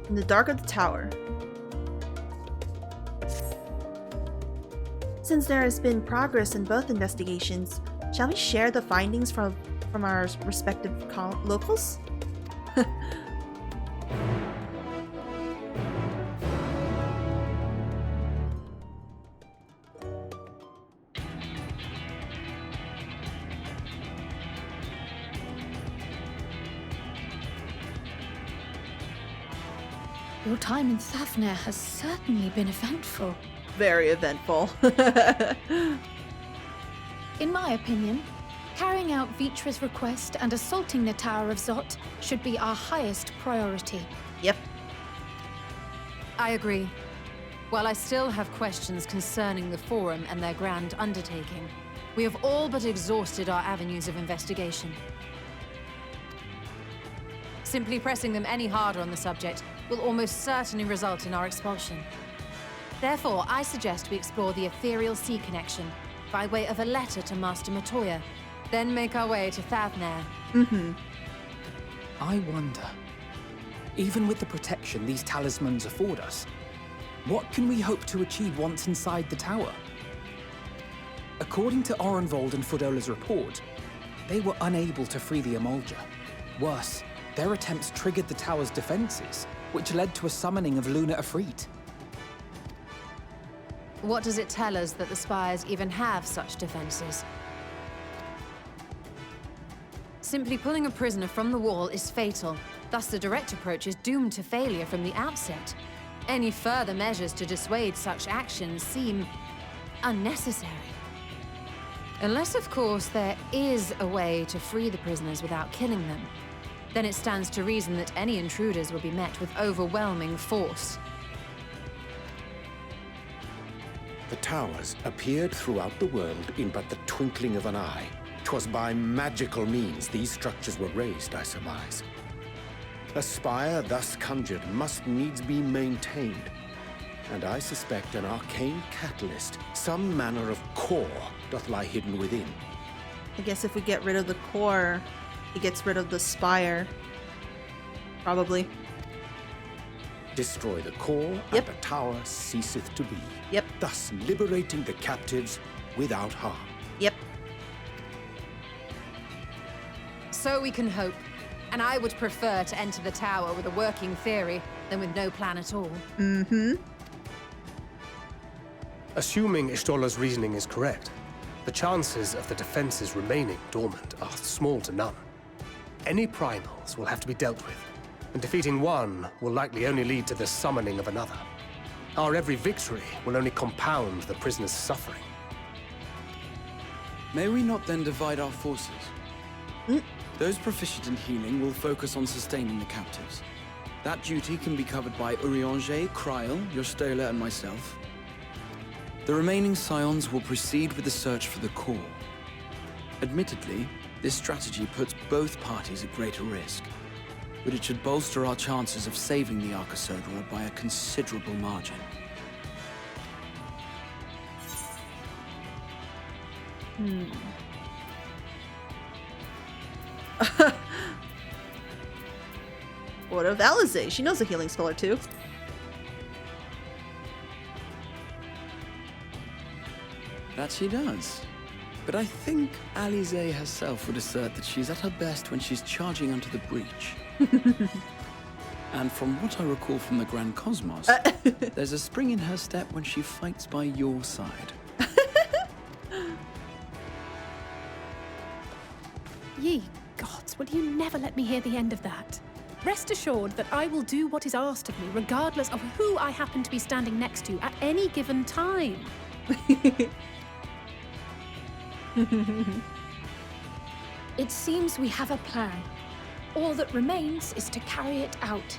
In the dark of the tower. Since there has been progress in both investigations, shall we share the findings from our respective locals? Your time in Thavnair has certainly been eventful. Very eventful. In my opinion, carrying out Vitra's request and assaulting the Tower of Zot should be our highest priority. Yep. I agree. While I still have questions concerning the Forum and their grand undertaking, we have all but exhausted our avenues of investigation. Simply pressing them any harder on the subject will almost certainly result in our expulsion. Therefore, I suggest we explore the ethereal sea connection by way of a letter to Master Matoya, then make our way to Thavnair. I wonder, even with the protection these talismans afford us, what can we hope to achieve once inside the tower? According to Orenvold and Fodola's report, they were unable to free the Emulger. Worse, their attempts triggered the tower's defenses, which led to a summoning of Lunar Ifrit. What does it tell us that the Spires even have such defenses? Simply pulling a prisoner from the wall is fatal. Thus, the direct approach is doomed to failure from the outset. Any further measures to dissuade such actions seem unnecessary. Unless, of course, there is a way to free the prisoners without killing them. Then it stands to reason that any intruders will be met with overwhelming force. The towers appeared throughout the world in but the twinkling of an eye. 'Twas by magical means these structures were raised, I surmise. A spire thus conjured must needs be maintained, and I suspect an arcane catalyst, some manner of core, doth lie hidden within. I guess if we get rid of the core, it gets rid of the spire. Probably. Destroy the core, Yep. and the tower ceaseth to be. Yep. Thus liberating the captives without harm. Yep. So we can hope. And I would prefer to enter the tower with a working theory than with no plan at all. Assuming Ishtola's reasoning is correct, the chances of the defenses remaining dormant are small to none. Any primals will have to be dealt with, and defeating one will likely only lead to the summoning of another. Our every victory will only compound the prisoner's suffering. May we not then divide our forces? Those proficient in healing will focus on sustaining the captives. That duty can be covered by Urianger, Kryl, Yostola, and myself. The remaining Scions will proceed with the search for the core. Admittedly, this strategy puts both parties at greater risk, but it should bolster our chances of saving the Arcosodra by a considerable margin. What of Alizé? She knows a healing spell or two. That she does. But I think Alizé herself would assert that she's at her best when she's charging onto the breach. And from what I recall from the Grand Cosmos, there's a spring in her step when she fights by your side. Ye gods, will you never let me hear the end of that? Rest assured that I will do what is asked of me, regardless of who I happen to be standing next to at any given time. It seems we have a plan. All that remains is to carry it out.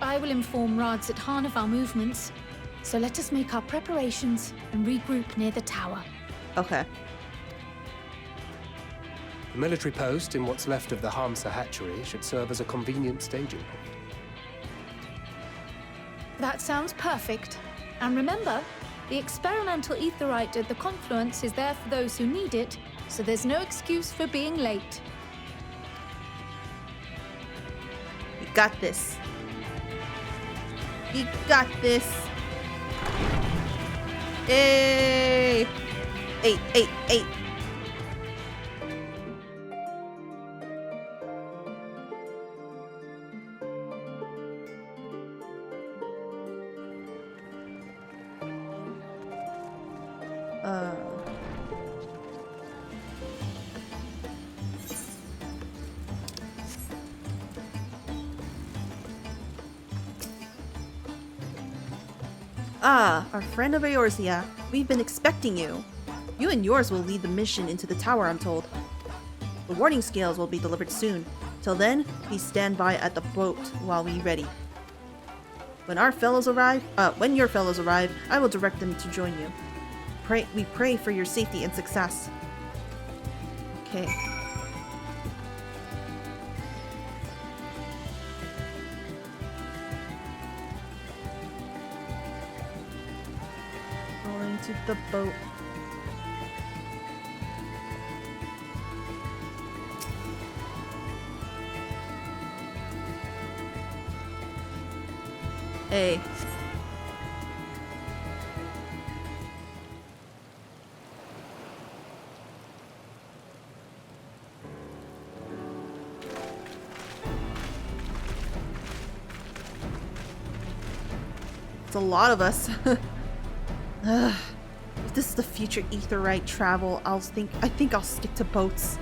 I will inform Radzit-Han of our movements, so let us make our preparations and regroup near the tower. Okay. The military post in what's left of the Hamsa hatchery should serve as a convenient staging point. That sounds perfect. And remember, the experimental aetherite at the confluence is there for those who need it, so there's no excuse for being late. We got this. We got this. Hey! 8, 8, 8. Ah, our friend of Eorzea. We've been expecting you. You and yours will lead the mission into the tower, I'm told. The warning scales will be delivered soon. Till then, please stand by at the boat while we ready. When your fellows arrive, I will direct them to join you. We pray for your safety and success. Okay. Going to the boat. Hey. It's a lot of us. If this is the future Aetheryte travel, I think I'll stick to boats.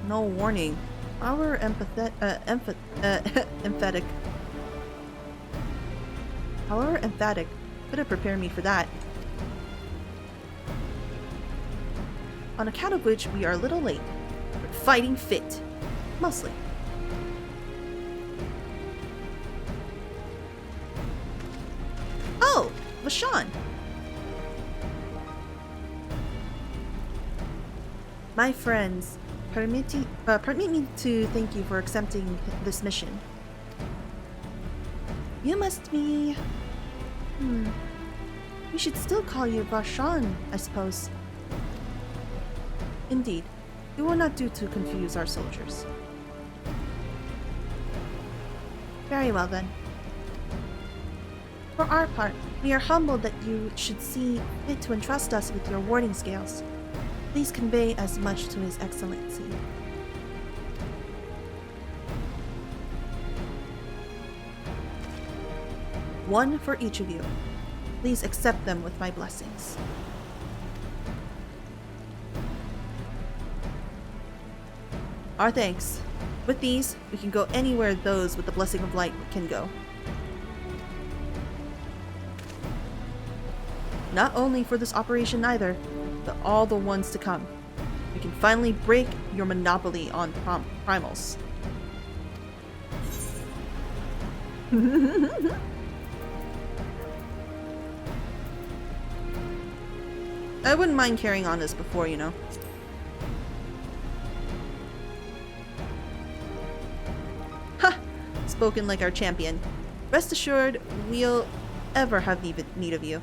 No warning. Our emphatic. However emphatic. Could have prepared me for that. On account of which we are a little late. But fighting fit. Mostly. Oh! Vashon! My friends, permit me to thank you for accepting this mission. You must be... We should still call you Vashon, I suppose. Indeed. You will not do to confuse our soldiers. Very well then. For our part, we are humbled that you should see fit to entrust us with your warding scales. Please convey as much to His Excellency. One for each of you. Please accept them with my blessings. Our thanks. With these, we can go anywhere those with the blessing of light can go. Not only for this operation either, but all the ones to come. We can finally break your monopoly on primals. I wouldn't mind carrying on as before, you know. Ha! Spoken like our champion. Rest assured, we'll ever have need of you.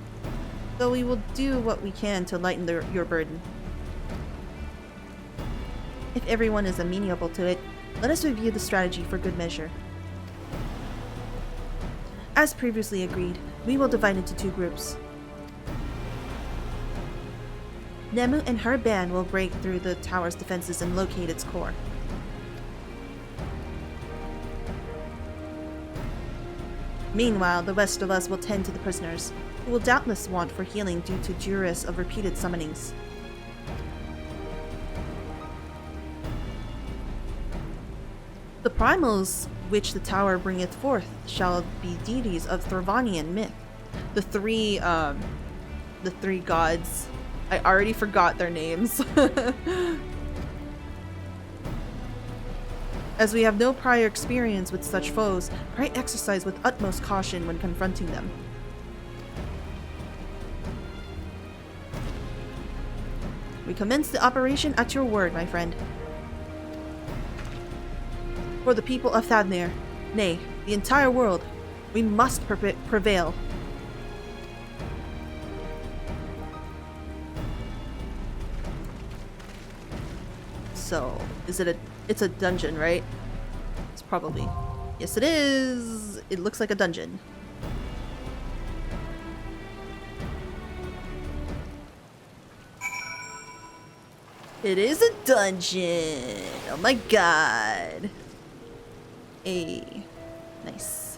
Though we will do what we can to lighten your burden. If everyone is amenable to it, let us review the strategy for good measure. As previously agreed, we will divide into two groups. Nemu and her band will break through the tower's defenses and locate its core. Meanwhile, the rest of us will tend to the prisoners, who will doubtless want for healing due to duress of repeated summonings. The primals which the tower bringeth forth shall be deities of Thrivanian myth. The three gods. I already forgot their names. As we have no prior experience with such foes, pray exercise with utmost caution when confronting them. We commence the operation at your word, my friend. For the people of Thavnir, nay, the entire world, we must prevail. So, it's a dungeon, right? It's probably... Yes, it is. It looks like a dungeon. It is a dungeon. Oh my god. Hey. Nice.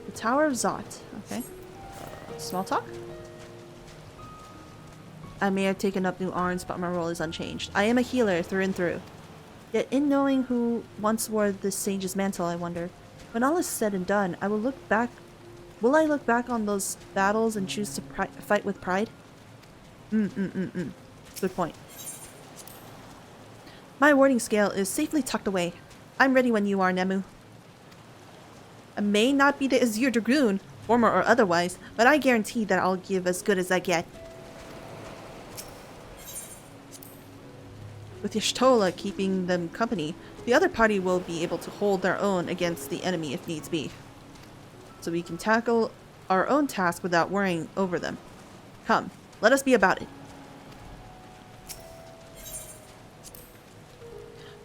The Tower of Zot. Okay. Small talk? I may have taken up new arms, but my role is unchanged. I am a healer through and through. Yet in knowing who once wore this sage's mantle, I wonder, when all is said and done, I will look back. Will I look back on those battles and choose to fight with pride? Good point. My warding scale is safely tucked away. I'm ready when you are, Nemu. I may not be the Azure Dragoon, former or otherwise, but I guarantee that I'll give as good as I get. With Y'shtola keeping them company, the other party will be able to hold their own against the enemy if needs be. So we can tackle our own task without worrying over them. Come, let us be about it.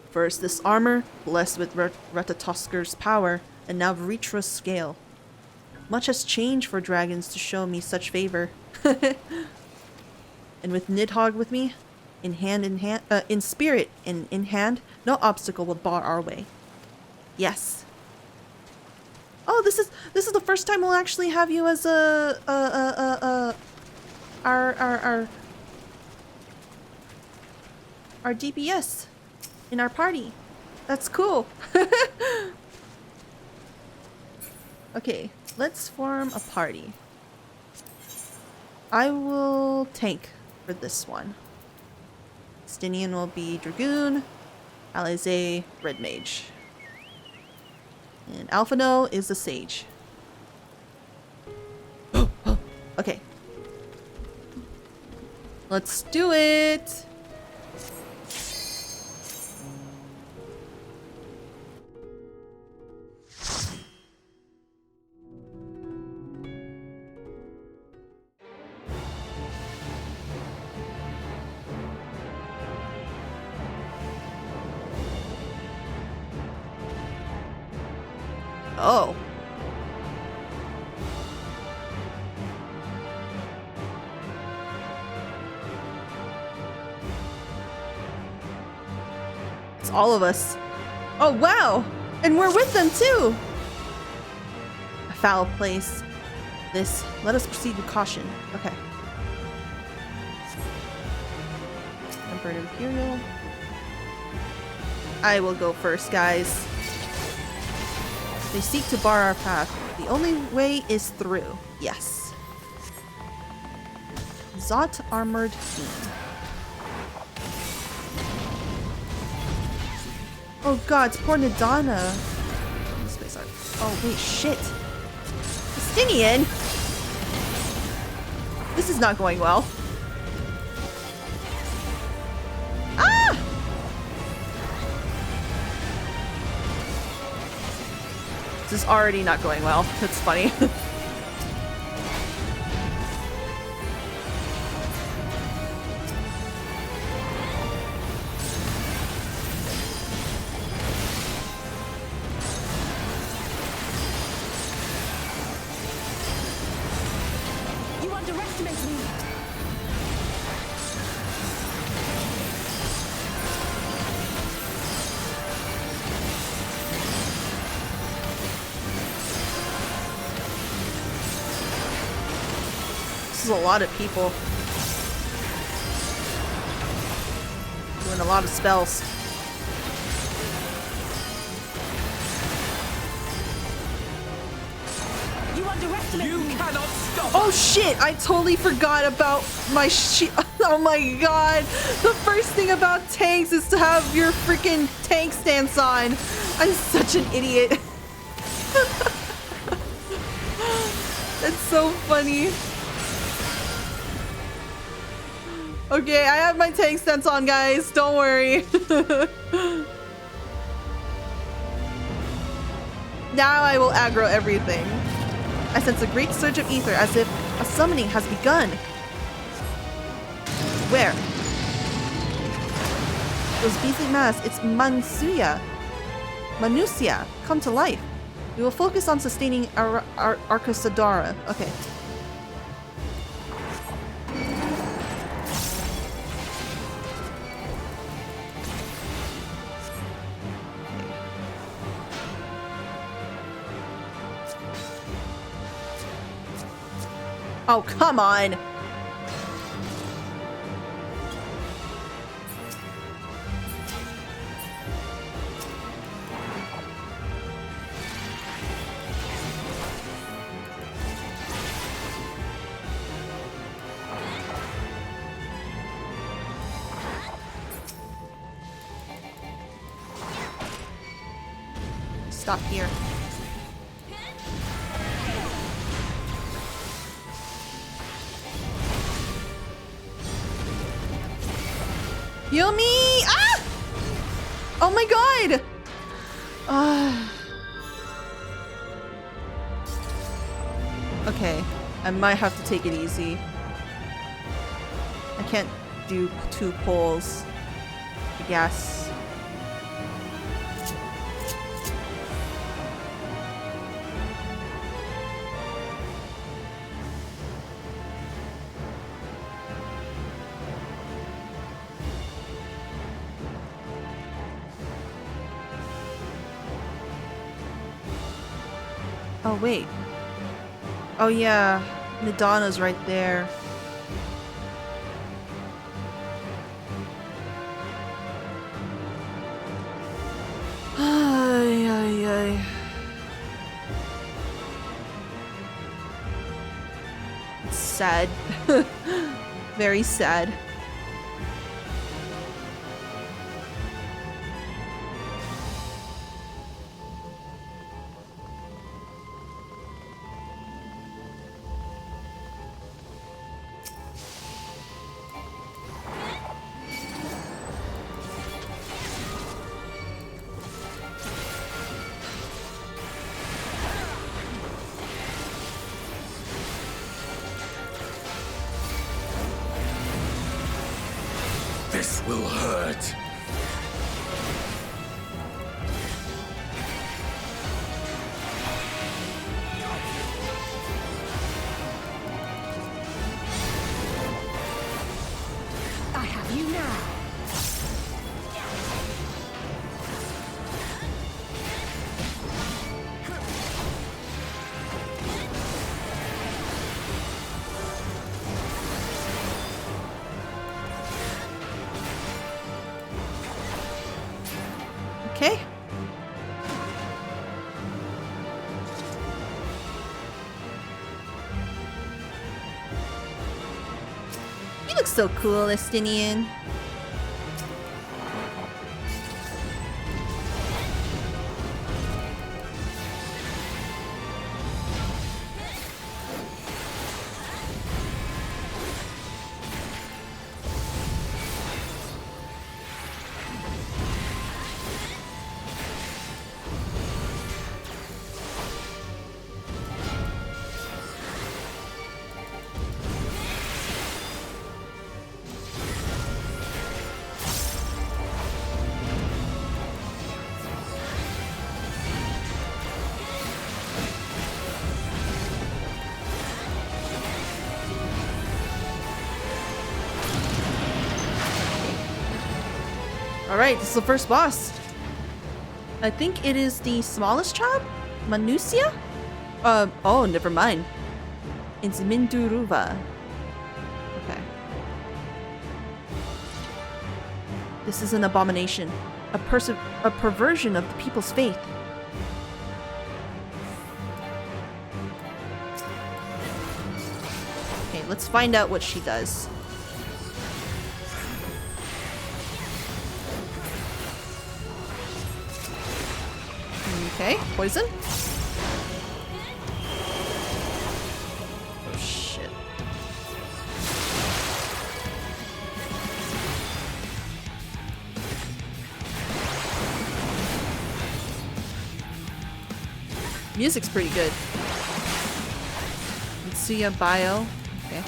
First, this armor, blessed with Ratatosker's power, and now Vritra's scale. Much has changed for dragons to show me such favor. And with Nidhogg with me, in spirit and in hand, no obstacle will bar our way. Yes. Oh, this is the first time we'll actually have you as our DPS in our party. That's cool. Okay, let's form a party. I will tank for this one. Stinian will be Dragoon, Alize, Red Mage. And Alphino is the Sage. Okay. Let's do it! Oh. It's all of us. Oh, wow! And we're with them, too! A foul place. This. Let us proceed with caution. Okay. Emperor and Imperial. I will go first, guys. They seek to bar our path. The only way is through. Yes. Zot Armored Team. Oh god, it's poor Nadana. Oh wait, shit. Stinian! This is not going well. Ah! This is already not going well. That's funny. You underestimate me. This is a lot of people. Doing a lot of spells. You underestimate me. You cannot stop! Oh shit! I totally forgot about my Oh my god! The first thing about tanks is to have your freaking tank stance on. I'm such an idiot. That's so funny. Okay, I have my tank stance on, guys. Don't worry. Now I will aggro everything. I sense a great surge of ether as if a summoning has begun. Where? Those beastly masks, it's Manusia, come to life. We will focus on sustaining Arcosadara. Okay. Oh, come on! Stop here. Heal me! Ah! Oh my god! Okay, I might have to take it easy. I can't do 2 pulls, I guess. Oh, wait. Oh, yeah. Nidana's right there. Ay, ay, ay. It's sad. Very sad. This will hurt. I have you now. Okay. You look so cool, Estinian. Alright, this is the first boss. I think it is the smallest tribe? Manusia? Oh, never mind. It's Minduruva. Okay. This is an abomination. A perversion of the people's faith. Okay, let's find out what she does. Okay, poison. Oh shit. Music's pretty good. Mitsuya Bio. Okay.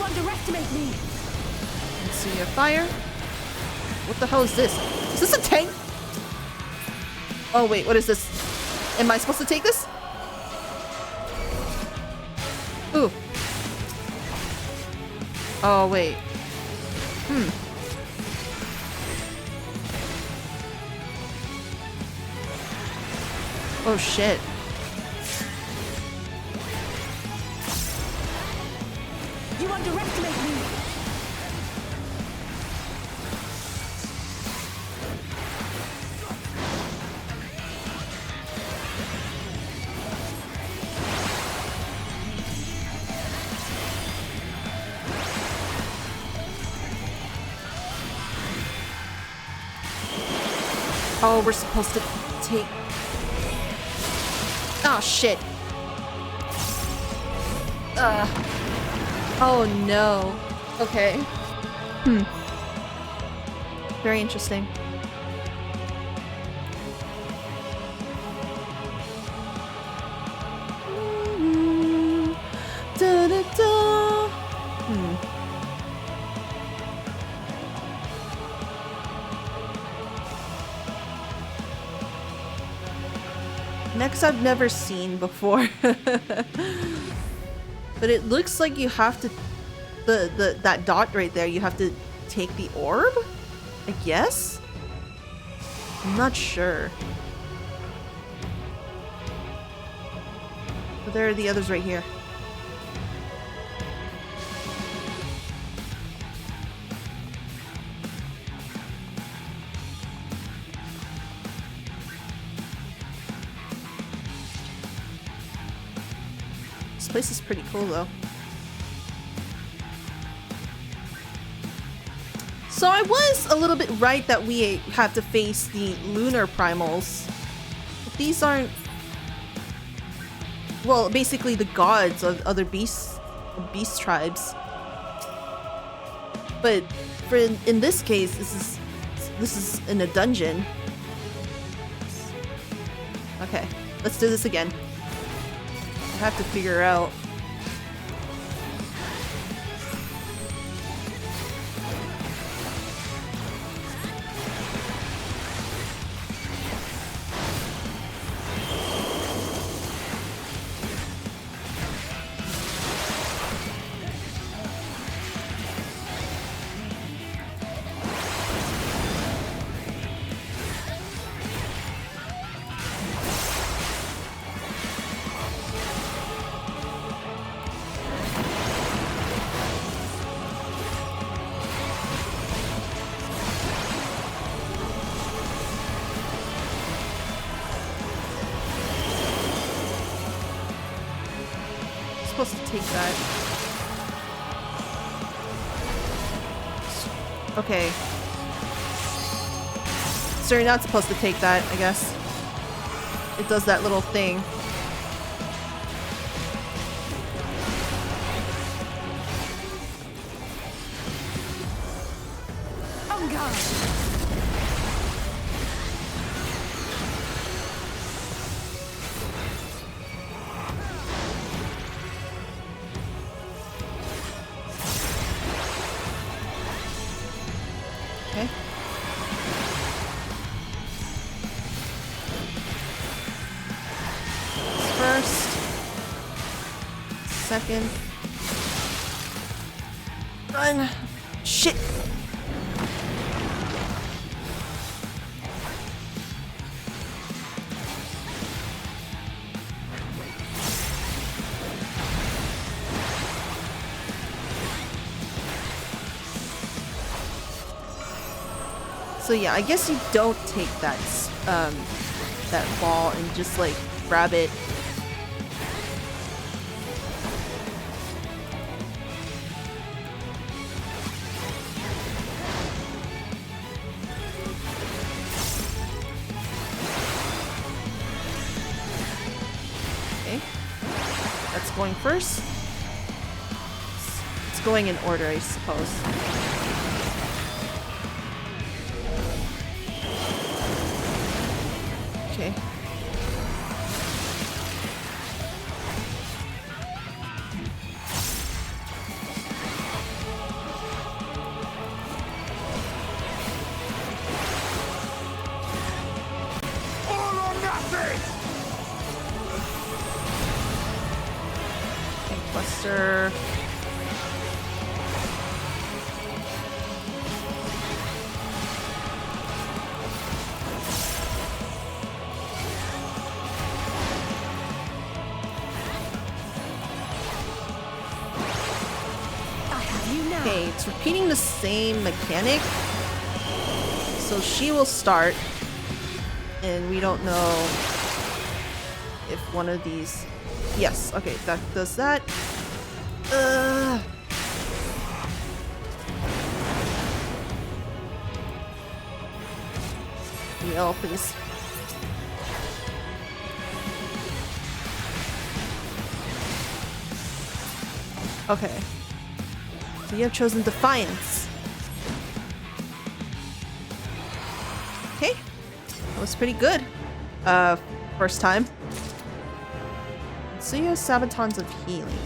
underestimate me! Let's see your fire. What the hell is this? Is this a tank? Oh wait, what is this? Am I supposed to take this? Ooh. Oh wait. Oh shit. You underestimate me! Oh, we're supposed to take... Oh, shit. Oh, no. Okay. Very interesting. Da-da-da. Next I've never seen before. But it looks like you have to that dot right there, you have to take the orb? I guess? I'm not sure. But there are the others right here. This place is pretty cool though. So I was a little bit right that we have to face the Lunar Primals. But these aren't... Well, basically the gods of other beast tribes. But for in this case, this is in a dungeon. Okay, let's do this again. I have to figure out... supposed to take that. Okay. So you're not supposed to take that, I guess. It does that little thing. On guard! Okay. First. Second. Run. Shit. So yeah, I guess you don't take that that ball and just like grab it. Okay, that's going first. It's going in order, I suppose. Okay. Buster. Okay, it's repeating the same mechanic. So she will start, and we don't know if one of these... Yes, okay, that does that. Yell, please. Okay. So you have chosen Defiance. Okay. That was pretty good. First time. So you have Sabatons of Healing.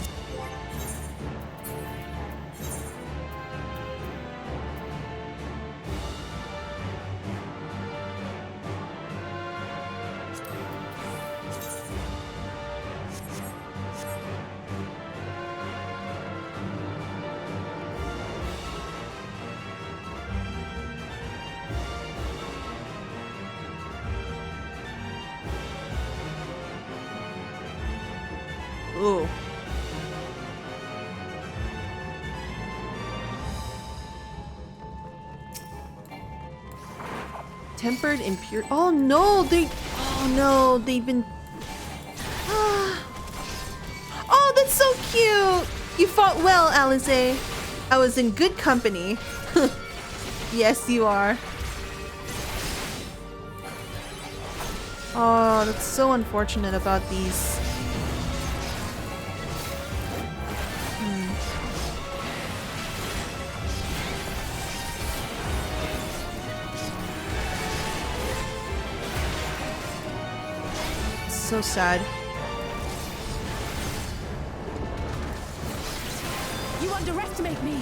Ooh. Tempered impure. Oh no, they've been. Oh, that's so cute. You fought well, Alize. I was in good company. Yes, you are. Oh, that's so unfortunate about these. So sad. You underestimate me.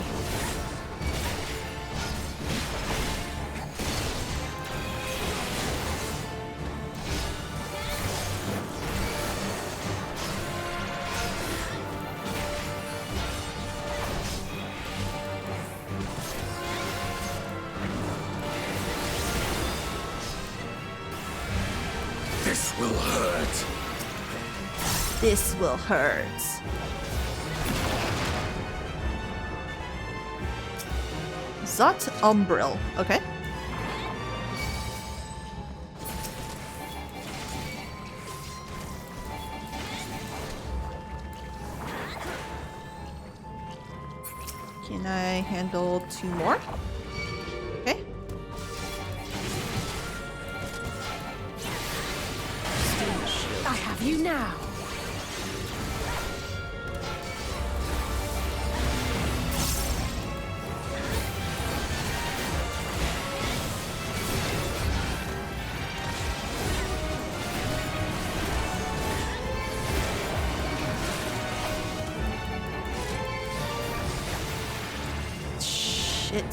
This will hurt. This will hurt. Zot Umbril. Okay. Can I handle 2 more? Okay. I have you now. Shit.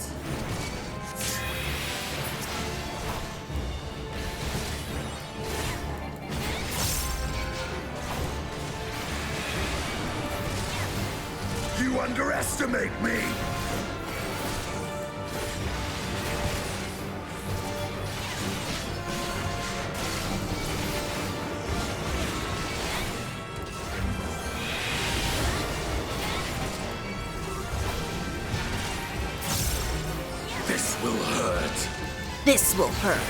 You underestimate me! This will hurt. This will hurt.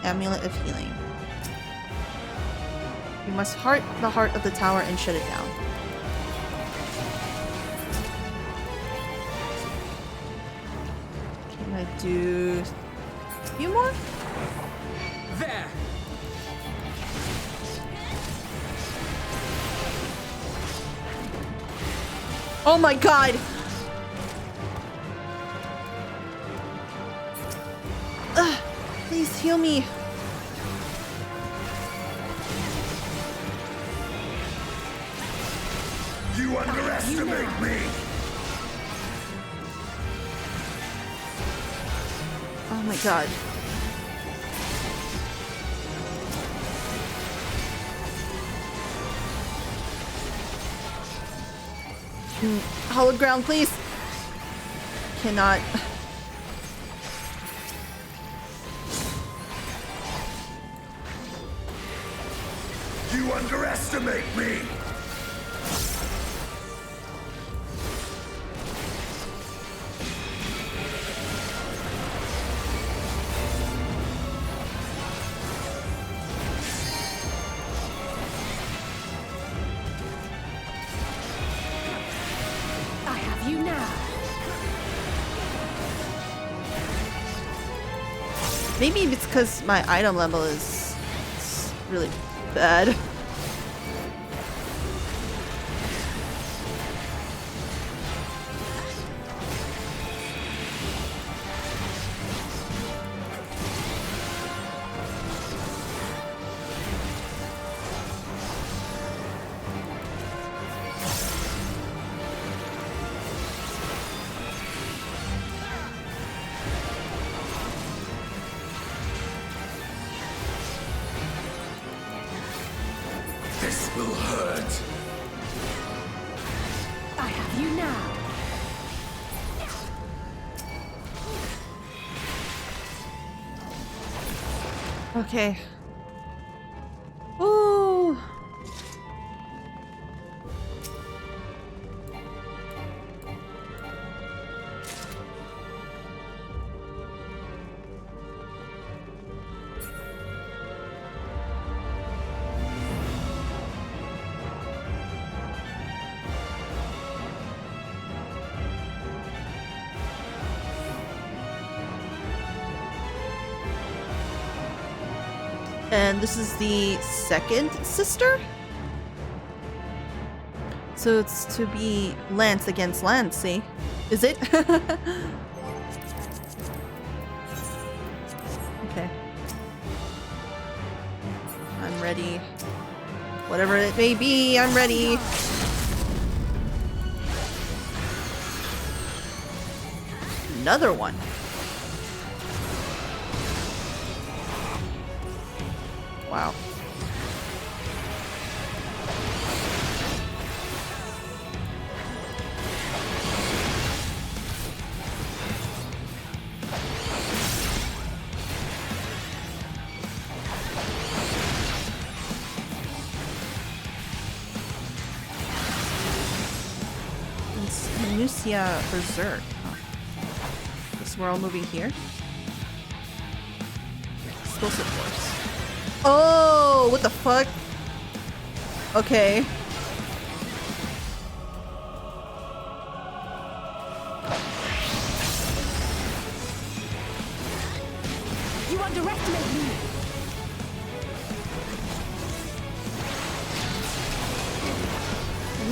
Amulet of Healing. You must heart the heart of the tower and shut it down. Can I do few more? There! Oh my god! Ugh, please heal me. You underestimate me! Oh my god. Hallowed ground, please. Cannot. You underestimate me! I have you now. Maybe it's because my item level is really bad. This will hurt. I have you now. Okay. Ooh. And this is the second sister? So it's to be lance against lance, see? Is it? Okay. I'm ready. Whatever it may be, I'm ready. Another one. Wow. It's Minucia Berserk. Oh. Guess we're all moving here. Explosive force. Oh, what the fuck? Okay. You underestimate me.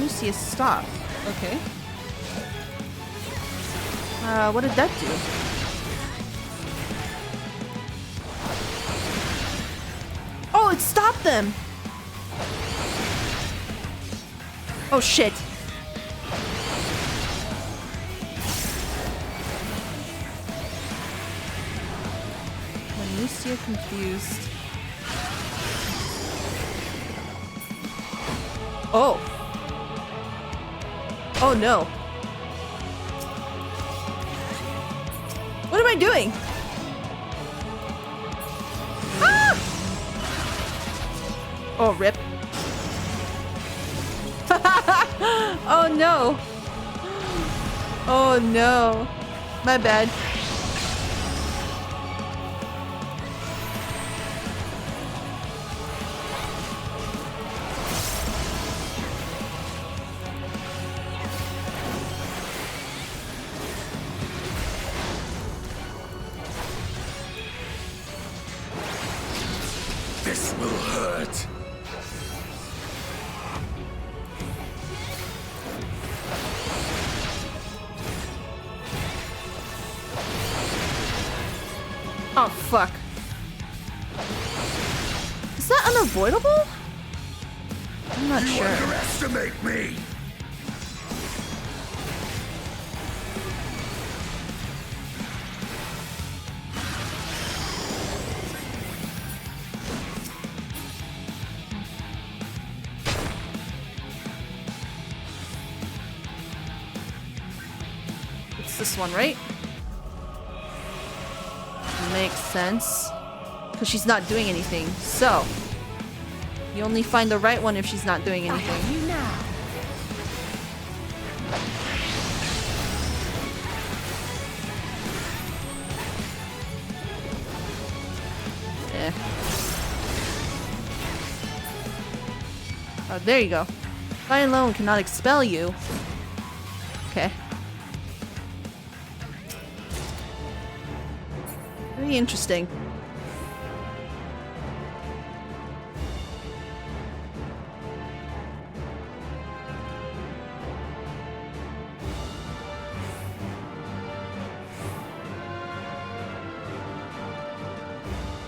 Lucius, stop. Okay. What did that do? Oh, it stopped them! Oh shit. When Lucia confused. Oh. Oh no. What am I doing? Ah! Oh, rip. Oh no. Oh no. My bad. This will hurt. Oh, fuck. Is that unavoidable? I'm not sure. Underestimate me. It's this one, right? Makes sense. Because she's not doing anything. So, you only find the right one if she's not doing anything. You now. Yeah. Oh, there you go. I alone cannot expel you. Okay. Very interesting.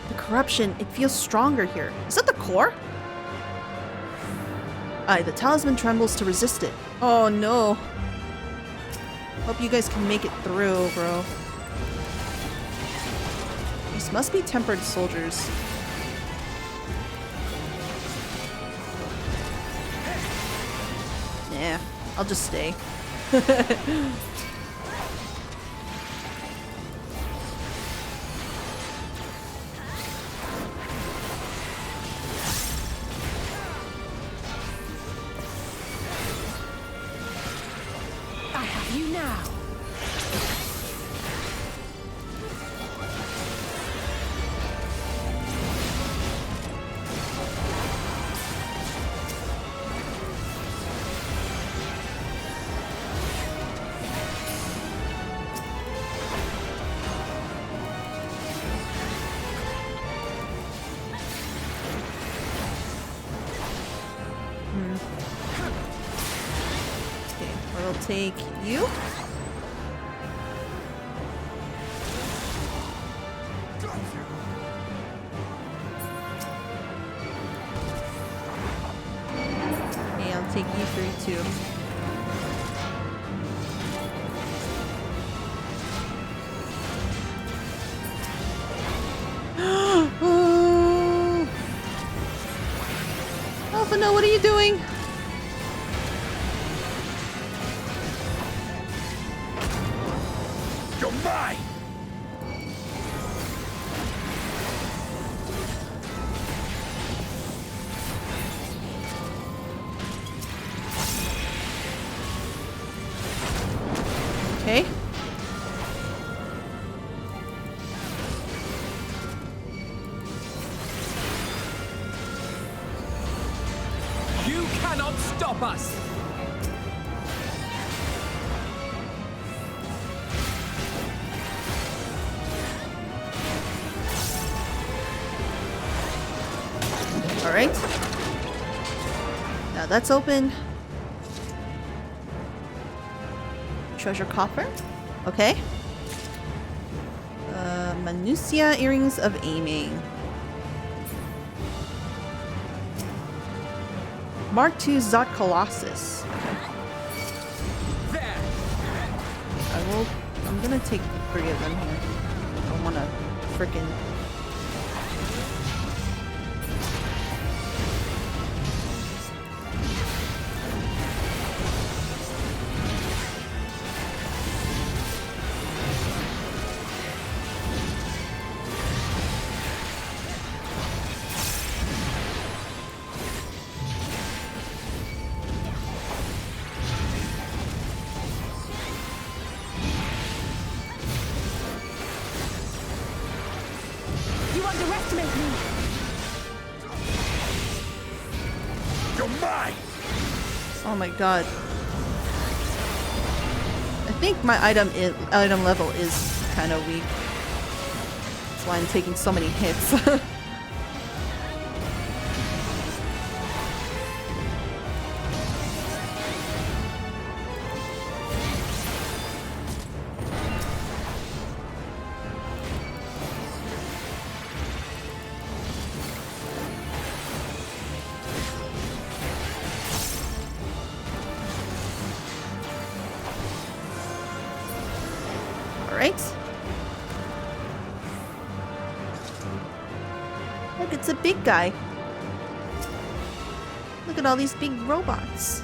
The corruption, it feels stronger here. Is that the core? Aye, the talisman trembles to resist it. Oh no. Hope you guys can make it through, bro. These must be tempered soldiers. Nah, I'll just stay. I have you now. Okay, we'll take you. Okay, I'll take you three too. Oh. Alpha, no, what are you doing? You're mine. Okay. You cannot stop us! All right. Now that's open. Treasure coffer. Okay. Manusia earrings of aiming. Mark II Zot Colossus. There! I'm gonna take 3 of them here. I don't wanna frickin' You underestimate me. You're mine. Oh my god. I think my item level is kind of weak. That's why I'm taking so many hits. Look, it's a big guy. Look at all these big robots.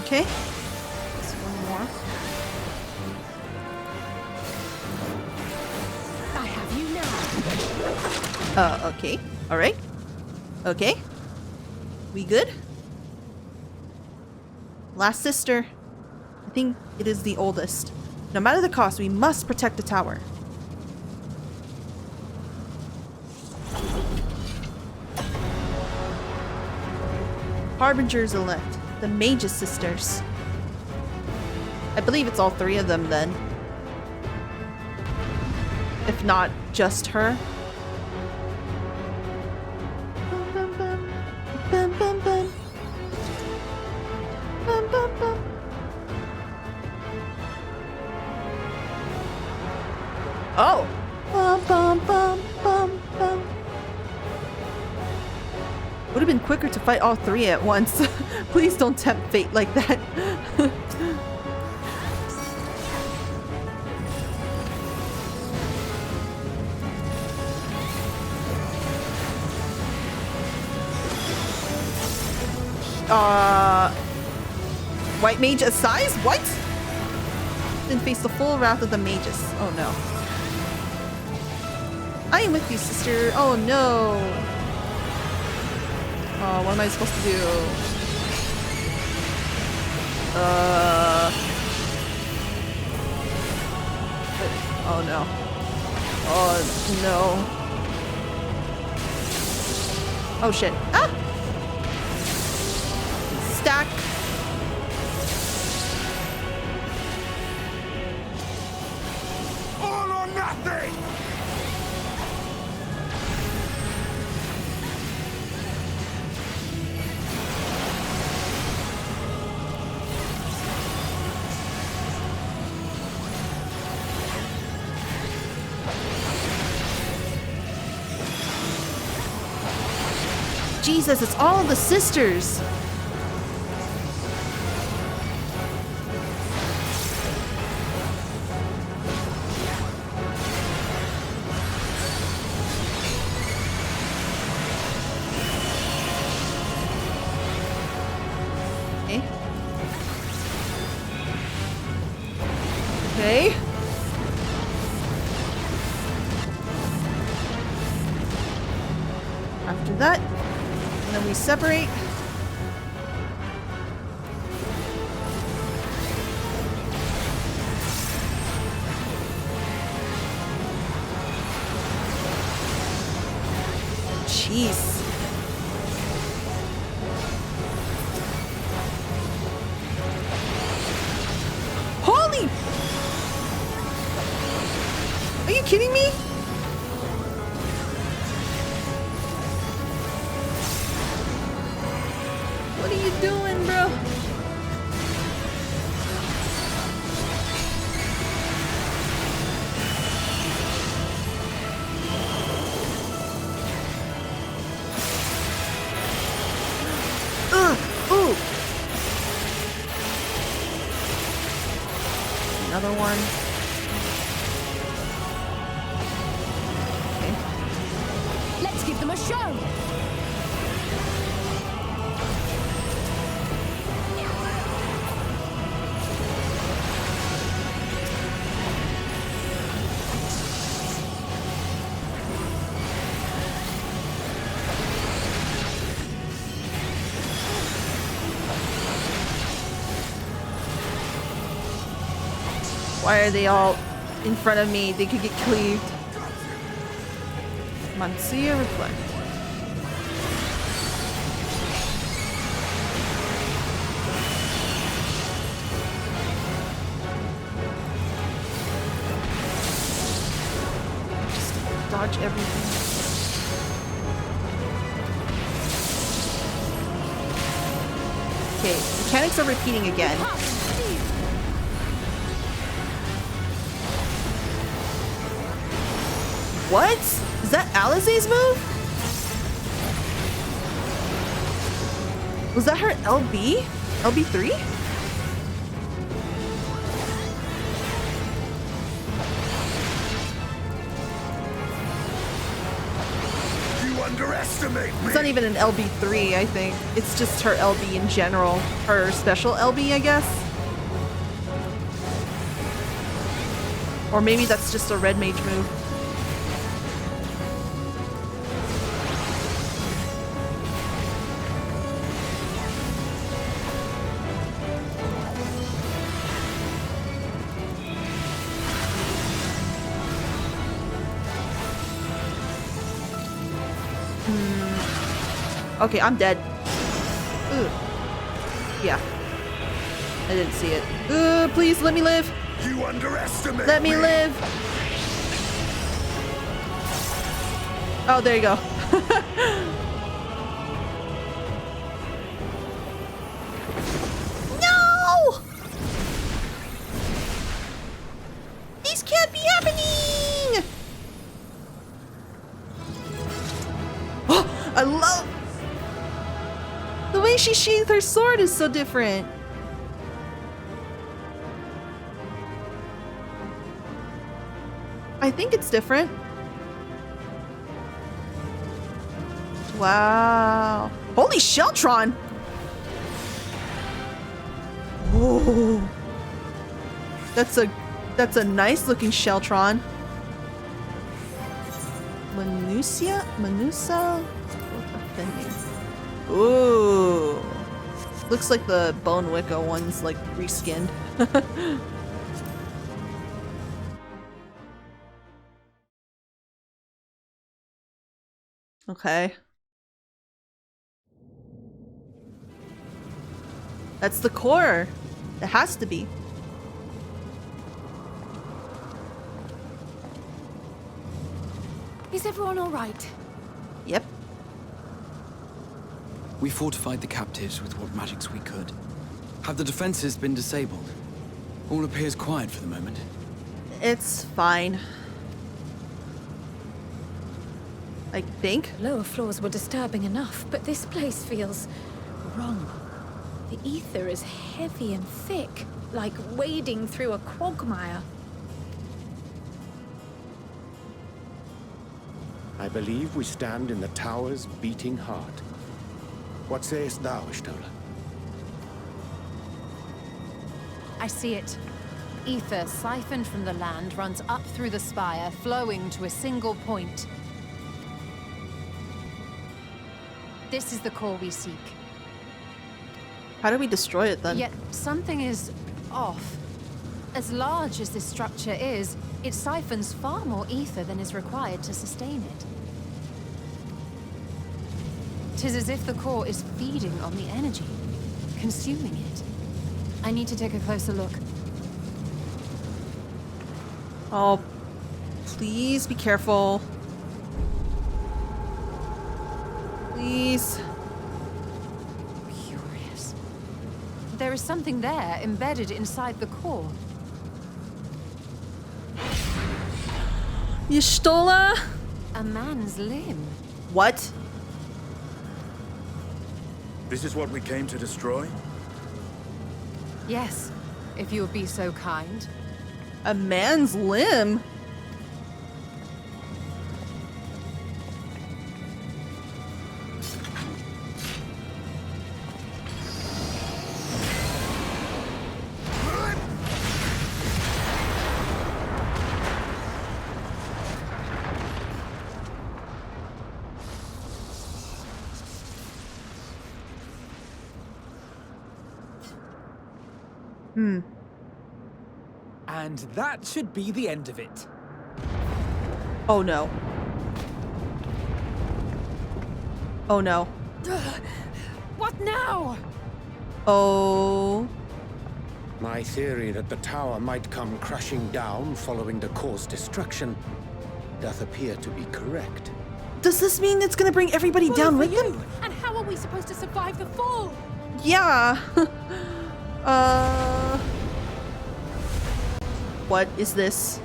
Okay. Just one more. I have you now. Okay. Alright. Okay. We good? Last sister. I think it is the oldest. No matter the cost, we must protect the tower. Harbingers elect. The Mage's sisters. I believe it's all three of them then. If not just her. Bum, bum, bum. Bum, bum, bum. Bum, bum, bum. Oh! Bum, bum, bum, bum, bum. Would have been quicker to fight all three at once. Please don't tempt fate like that. White mage Ysayeau? What? Then face the full wrath of the mages. Oh no. I am with you, sister. Oh no. Oh, what am I supposed to do? Oh no. Oh no. Oh shit. Ah! Stack. All or nothing! Jesus, it's all the sisters. Okay. Okay. After that, and then we separate. Jeez. Holy! Are you kidding me? What are you doing, bro? Ooh. Another one. Okay. Let's give them a show. Why are they all in front of me? They could get cleaved. Come on, see or reflect. Just dodge everything. Okay, mechanics are repeating again. What? Is that Alizé's move? Was that her LB? LB3? You underestimate me! It's not even an LB3, I think. It's just her LB in general. Her special LB, I guess. Or maybe that's just a red mage move. Okay, I'm dead. Ugh. Yeah. I didn't see it. Please let me live. You underestimate Let me live. Oh, there you go. No! This can't be happening! Oh, I love... The way she sheathed her sword is so different. I think it's different. Wow. Holy Sheltron! Whoa. That's a nice looking Sheltron. Manusa? Fending. Ooh. Looks like the Bonewicca one's like reskinned. Okay. That's the core. It has to be. Is everyone all right? Yep. We fortified the captives with what magics we could. Have the defenses been disabled? All appears quiet for the moment. It's fine. I think. Lower floors were disturbing enough, but this place feels wrong. The ether is heavy and thick, like wading through a quagmire. I believe we stand in the tower's beating heart. What sayest thou, Y'shtola? I see it. Ether siphoned from the land runs up through the spire, flowing to a single point. This is the core we seek. How do we destroy it then? Yet something is off. As large as this structure is, it siphons far more ether than is required to sustain it. 'Tis as if the core is feeding on the energy, consuming it. I need to take a closer look. Oh, please be careful. Please. Curious. There is something there embedded inside the core. Y'shtola? A man's limb. What? This is what we came to destroy? Yes, if you would be so kind. A man's limb? And that should be the end of it. Oh no. Oh no. What now? Oh. My theory that the tower might come crashing down following the core's destruction doth appear to be correct. Does this mean it's gonna bring everybody down with them? And how are we supposed to survive the fall? Yeah. What is this?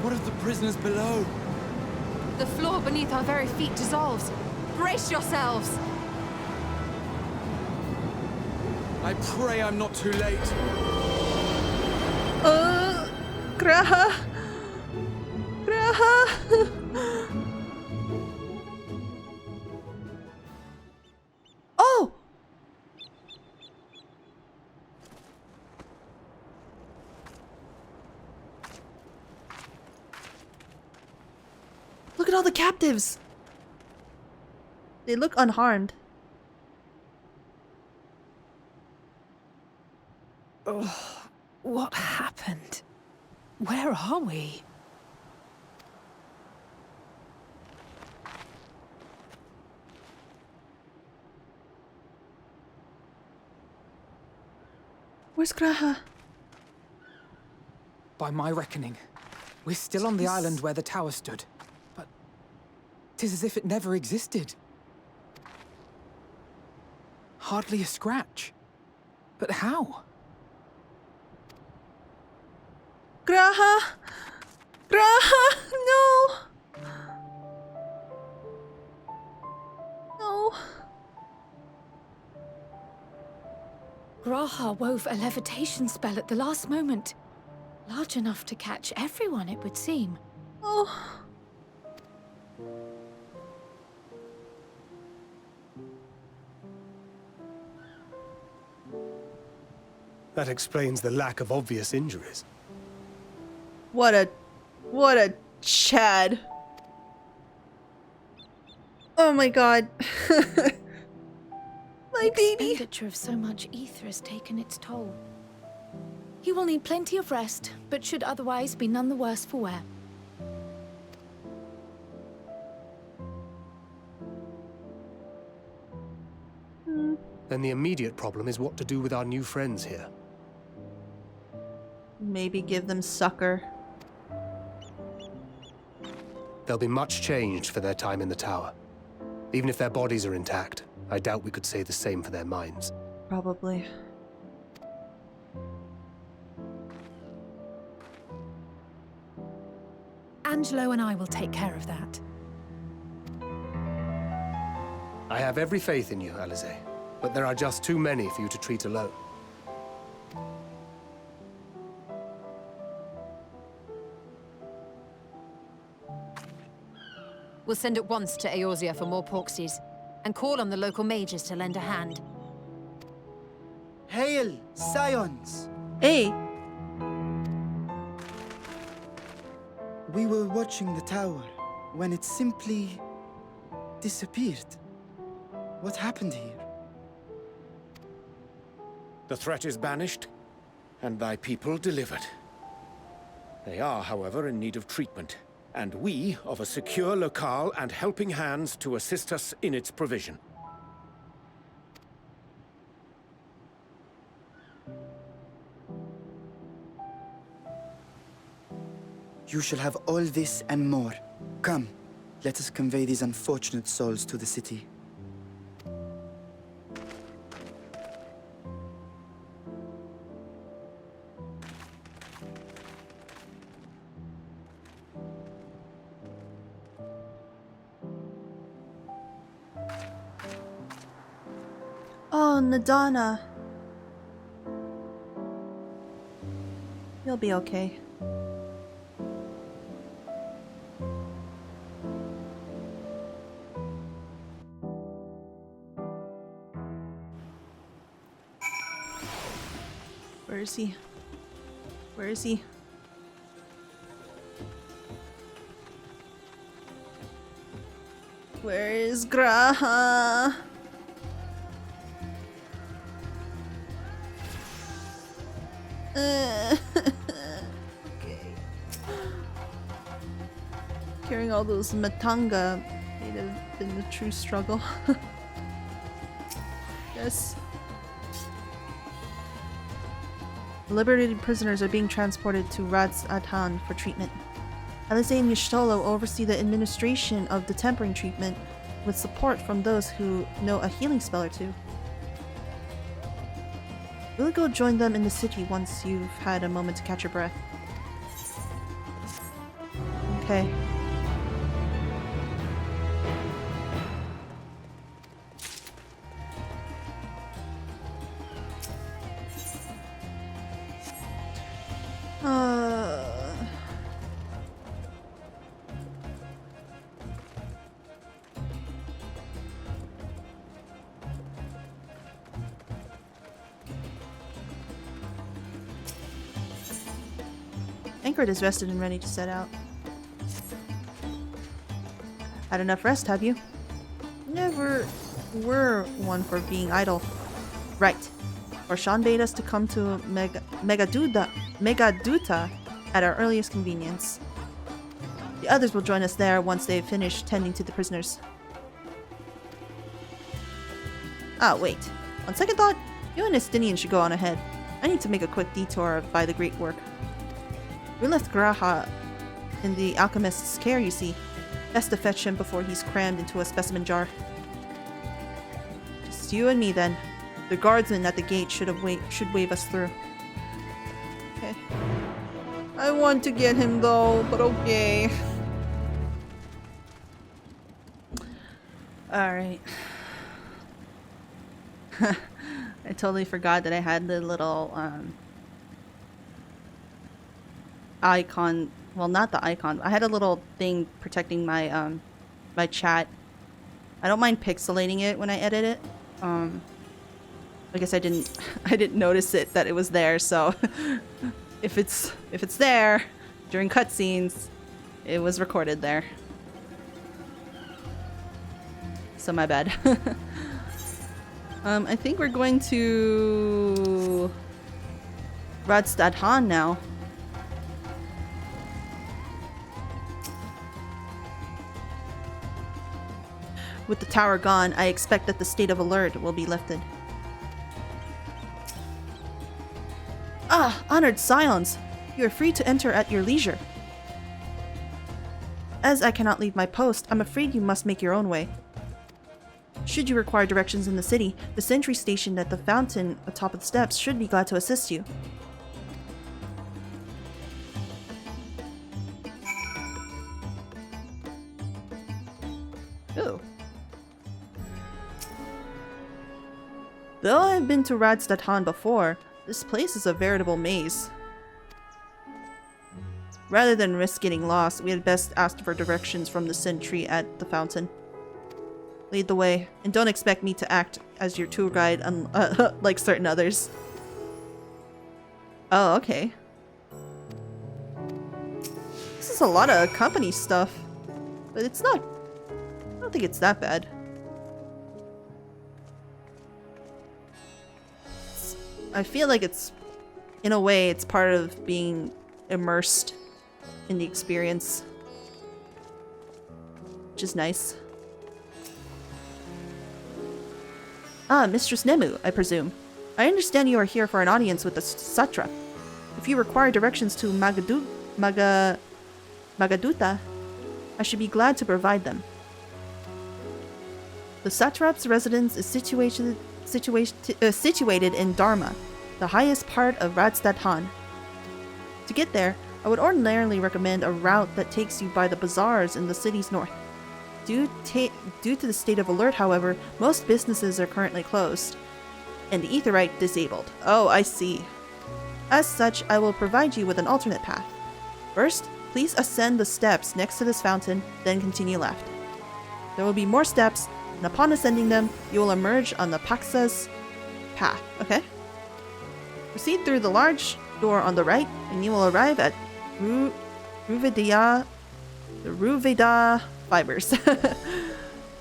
What of the prisoners below? The floor beneath our very feet dissolves. Brace yourselves! I pray I'm not too late. Graha. Graha. Oh! Look at all the captives. They look unharmed. What happened? Where are we? Where's Graha? By my reckoning, we're still on the island where the tower stood. But 'tis as if it never existed. Hardly a scratch. But how? Graha! Graha! No! No. Graha wove a levitation spell at the last moment. Large enough to catch everyone, it would seem. Oh. That explains the lack of obvious injuries. What a Chad. Oh my god. My baby. Expenditure of so much ether has taken its toll. He will need plenty of rest, but should otherwise be none the worse for wear. Then the immediate problem is what to do with our new friends here. Maybe give them succor. They'll be much changed for their time in the tower. Even if their bodies are intact, I doubt we could say the same for their minds. Probably. Angelo and I will take care of that. I have every faith in you, Alize, but there are just too many for you to treat alone. We'll send at once to Eorzea for more porksies, and call on the local mages to lend a hand. Hail, scions! Hey. We were watching the tower when it simply disappeared. What happened here? The threat is banished, and thy people delivered. They are, however, in need of treatment, and we of a secure locale and helping hands to assist us in its provision. You shall have all this and more. Come, let us convey these unfortunate souls to the city. Oh, Nadana. You'll be okay. Where is he? Where is he? Where is Graha? Carrying all those matanga may have been a true struggle. Yes. Liberated prisoners are being transported to Radz Adhan for treatment. Alizé and Y'shtola oversee the administration of the tempering treatment with support from those who know a healing spell or two. We'll go join them in the city once you've had a moment to catch your breath. Okay. Anchored is rested and ready to set out. Had enough rest, have you? Never were one for being idle. Right. Orshan bade us to come to Megaduta at our earliest convenience. The others will join us there once they've finished tending to the prisoners. Ah, wait. On second thought, you and Estinian should go on ahead. I need to make a quick detour by the Great Work. We left Graha in the alchemist's care, you see. Best to fetch him before he's crammed into a specimen jar. Just you and me, then. The guardsman at the gate should wave us through. Okay. I want to get him, though, but okay. Alright. I totally forgot that I had the little, icon. Well, not the icon. I had a little thing protecting my my chat. I don't mind pixelating it when I edit it. I guess I didn't notice it that it was there. So if it's there during cutscenes, it was recorded there. So my bad. I think we're going to Radz Adhan now. With the tower gone, I expect that the state of alert will be lifted. Ah, honored scions! You are free to enter at your leisure. As I cannot leave my post, I'm afraid you must make your own way. Should you require directions in the city, the sentry stationed at the fountain atop of the steps should be glad to assist you. Ooh. Though I've been to Radz Adhan before, this place is a veritable maze. Rather than risk getting lost, we had best ask for directions from the sentry at the fountain. Lead the way, and don't expect me to act as your tour guide like certain others. Oh, okay. This is a lot of company stuff, but it's not... I don't think it's that bad. I feel like it's, in a way, it's part of being immersed in the experience, which is nice. Ah, Mistress Nemu, I presume. I understand you are here for an audience with the satrap. If you require directions to Magaduta, I should be glad to provide them. The satrap's residence is situated in Dharma, the highest part of Radz Adhan. To get there, I would ordinarily recommend a route that takes you by the bazaars in the city's north. Due to the state of alert, however, most businesses are currently closed, and the Aetheryte disabled. Oh, I see. As such, I will provide you with an alternate path. First, please ascend the steps next to this fountain, then continue left. There will be more steps, and upon ascending them, you will emerge on the Paxa's path. Okay? Proceed through the large door on the right, and you will arrive at Ruveda Fibers.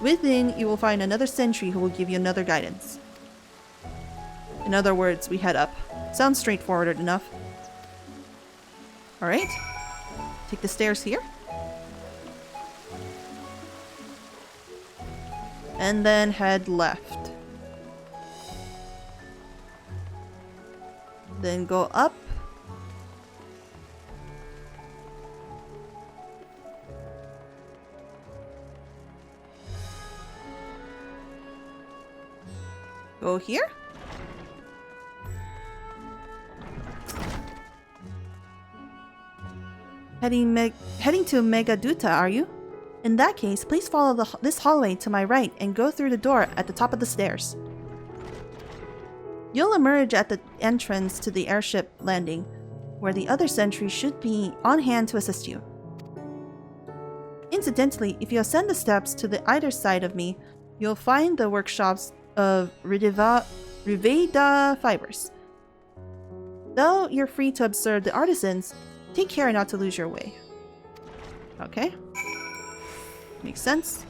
Within, you will find another sentry who will give you another guidance. In other words, we head up. Sounds straightforward enough. Alright. Take the stairs here. And then head left. Then go up. Go here? Heading to Megaduta, are you? In that case, please follow this hallway to my right and go through the door at the top of the stairs. You'll emerge at the entrance to the airship landing, where the other sentry should be on hand to assist you. Incidentally, if you ascend the steps to the either side of me, you'll find the workshops of Riveda Fibers. Though you're free to observe the artisans, take care not to lose your way. Okay. Makes sense.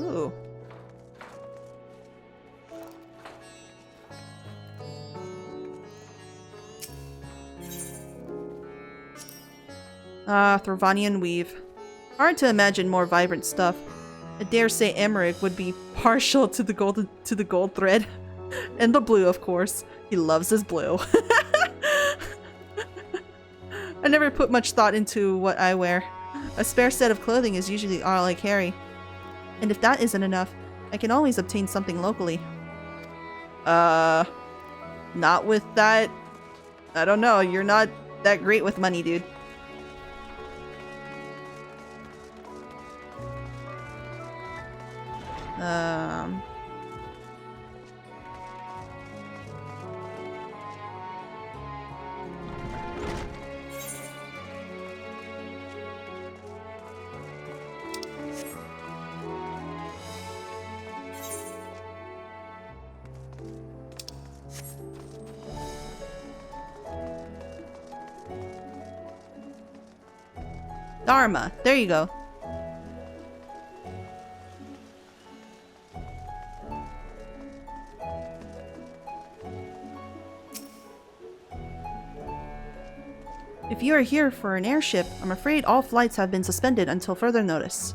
Ooh. Thrvanian weave. Hard to imagine more vibrant stuff. I dare say Emmerich would be partial to the gold thread. And the blue, of course. He loves his blue. I never put much thought into what I wear. A spare set of clothing is usually all I carry. And if that isn't enough, I can always obtain something locally. Not with that. I don't know, you're not that great with money, dude. Dharma. There you go. If you are here for an airship, I'm afraid all flights have been suspended until further notice.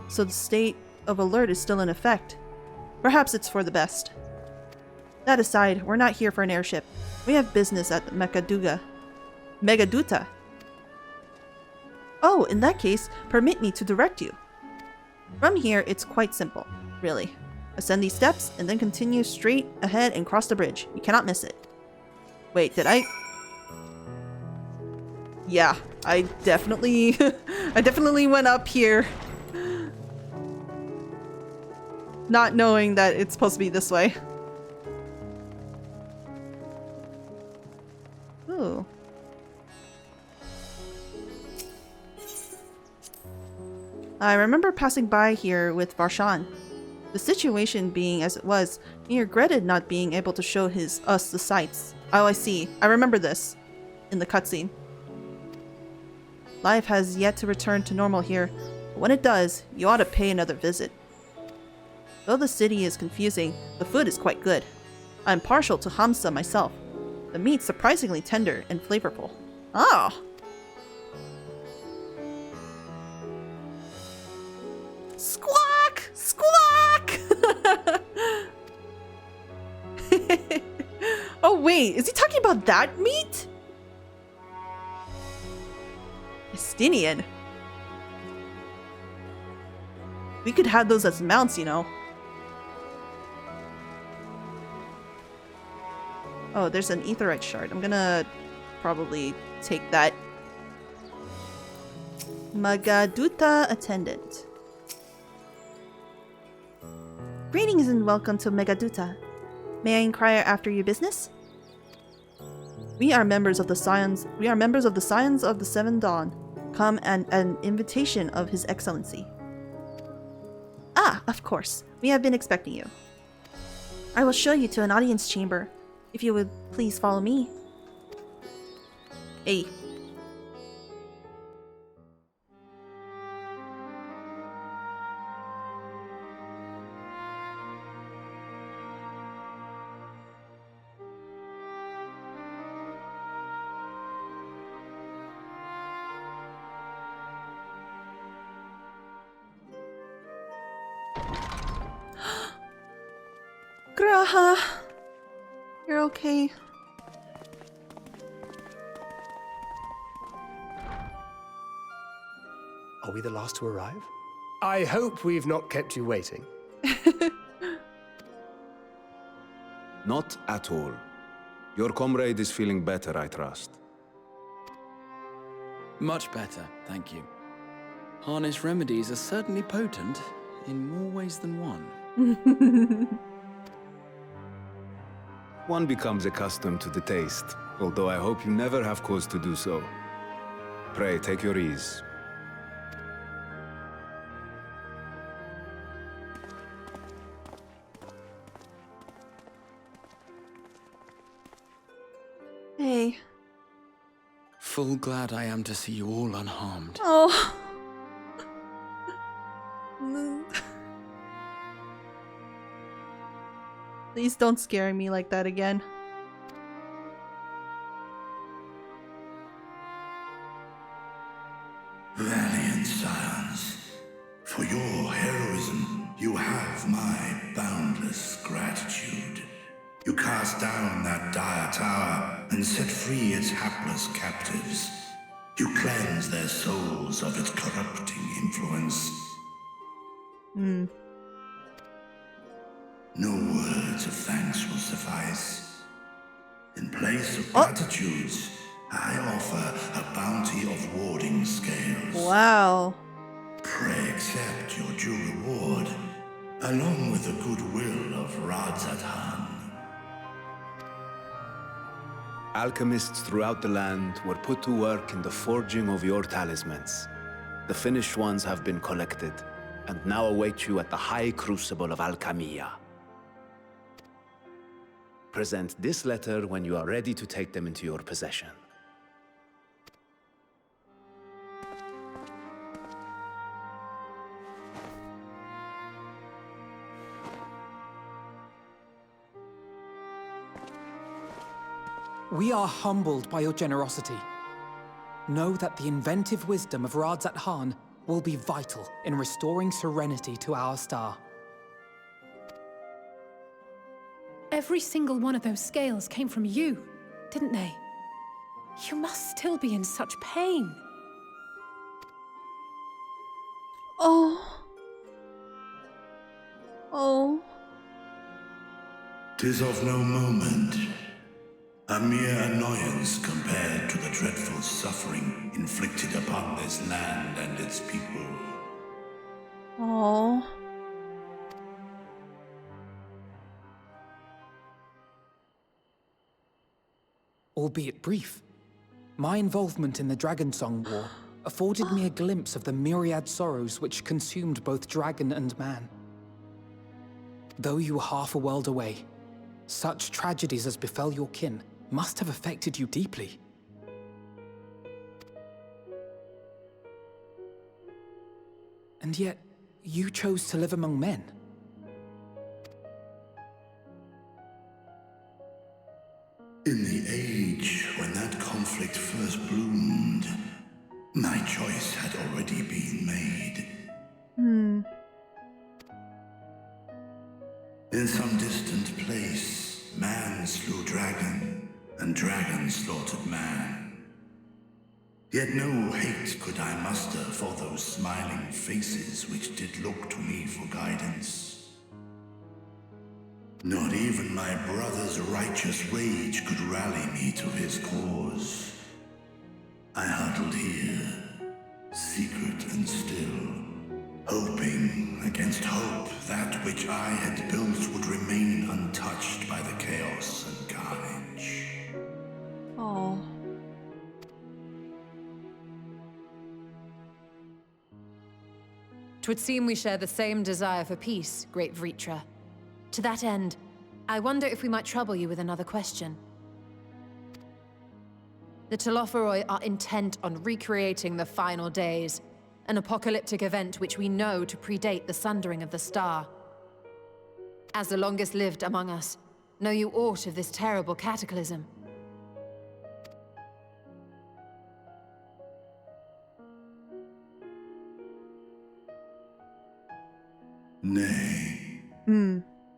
So the state of alert is still in effect. Perhaps it's for the best. That aside, we're not here for an airship. We have business at Megaduta. Oh, in that case, permit me to direct you. From here, it's quite simple, really. Ascend these steps, and then continue straight ahead and cross the bridge. You cannot miss it. Wait, did I... Yeah, I definitely... I definitely went up here. Not knowing that it's supposed to be this way. Ooh. I remember passing by here with Varshan. The situation being as it was, he regretted not being able to show us the sights. Oh, I see. I remember this. In the cutscene. Life has yet to return to normal here, but when it does, you ought to pay another visit. Though the city is confusing, the food is quite good. I'm partial to Hamsa myself. The meat's surprisingly tender and flavorful. Ah! Squawk! Squawk! Oh wait, is he talking about that meat? Estinian. We could have those as mounts, you know. Oh, there's an aetheryte shard. I'm gonna probably take that. Megaduta attendant. Greetings and welcome to Megaduta. May I inquire after your business? We are members of the Scions of the Seven Dawn. Come and an invitation of His Excellency. Ah, of course. We have been expecting you. I will show you to an audience chamber. If you would please follow me. Hey. You're okay. Are we the last to arrive? I hope we've not kept you waiting. Not at all. Your comrade is feeling better, I trust. Much better, thank you. Harness remedies are certainly potent, in more ways than one. One becomes accustomed to the taste, although I hope you never have cause to do so. Pray, take your ease. Hey. Full glad I am to see you all unharmed. Oh. Please don't scare me like that again. Valiant scions, for your heroism, you have my boundless gratitude. You cast down that dire tower and set free its hapless captives. You cleanse their souls of its corrupting influence. No words of thanks will suffice. In place of platitudes, I offer a bounty of warding scales. Wow. Pray accept your due reward, along with the goodwill of Radzat. Alchemists throughout the land were put to work in the forging of your talismans. The finished ones have been collected, and now await you at the High Crucible of Alchemia. Present this letter when you are ready to take them into your possession. We are humbled by your generosity. Know that the inventive wisdom of Radzat will be vital in restoring serenity to our star. Every single one of those scales came from you, didn't they? You must still be in such pain. Oh. Oh. 'Tis of no moment. A mere annoyance compared to the dreadful suffering inflicted upon this land and its people. Oh. Albeit brief, my involvement in the Dragonsong War afforded me a glimpse of the myriad sorrows which consumed both dragon and man. Though you were half a world away, such tragedies as befell your kin must have affected you deeply. And yet, you chose to live among men. In the age when that conflict first bloomed, my choice had already been made. In some distant place, man slew dragon, and dragon slaughtered man. Yet no hate could I muster for those smiling faces which did look to me for guidance. Not even my brother's righteous rage could rally me to his cause. I huddled here, secret and still, hoping against hope that which I had built would remain untouched by the chaos and carnage. Oh. 'Twould seem we share the same desire for peace, great Vritra. To that end, I wonder if we might trouble you with another question. The Telophoroi are intent on recreating the final days, an apocalyptic event which we know to predate the sundering of the star. As the longest lived among us, know you aught of this terrible cataclysm? Nay.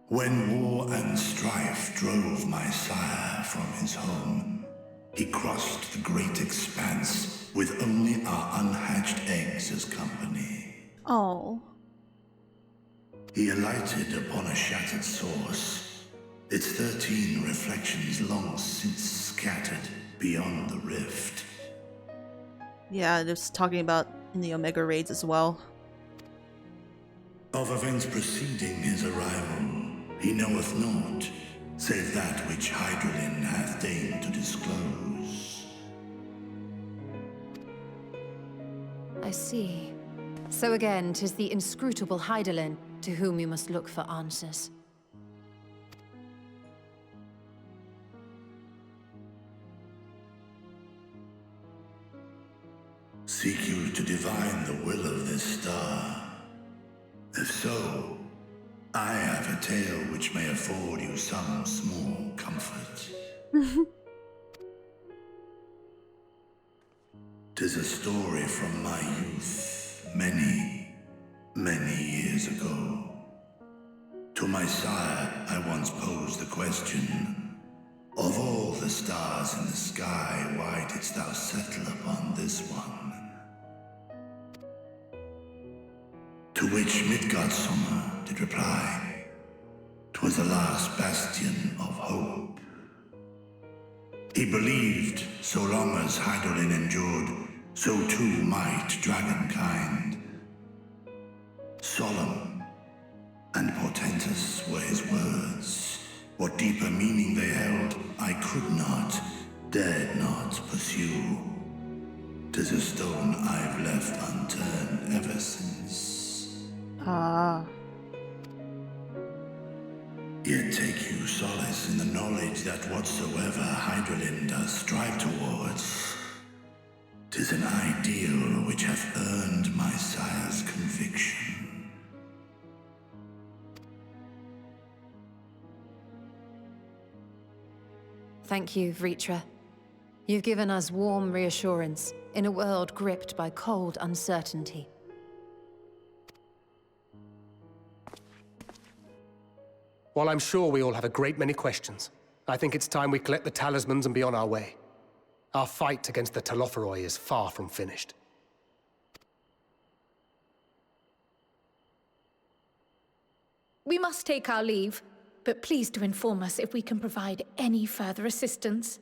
When war and strife drove my sire from his home, he crossed the great expanse with only our unhatched eggs as company. Oh. He alighted upon a shattered source, its 13 reflections long since scattered beyond the rift. Yeah, just talking about in the Omega raids as well. Of events preceding his arrival, he knoweth naught, save that which Hydralin hath deigned to disclose. I see. So again, 'tis the inscrutable Hydralin to whom you must look for answers. Seek you to divine the will of this star? If so, I have a tale which may afford you some small comfort. 'Tis a story from my youth, many, many years ago. To my sire, I once posed the question, of all the stars in the sky, why didst thou settle upon this one? To which Midgardsummer did reply, 'twas the last bastion of hope. He believed so long as Hydralin endured, so too might dragonkind. Solemn and portentous were his words. What deeper meaning they held, I could not, dared not pursue. 'Tis a stone I've left unturned ever since. Ah. Yet take you solace in the knowledge that whatsoever Hydralin does strive towards, 'tis an ideal which hath earned my sire's conviction. Thank you, Vritra. You've given us warm reassurance in a world gripped by cold uncertainty. While I'm sure we all have a great many questions, I think it's time we collect the talismans and be on our way. Our fight against the Telophoroi is far from finished. We must take our leave, but please do inform us if we can provide any further assistance.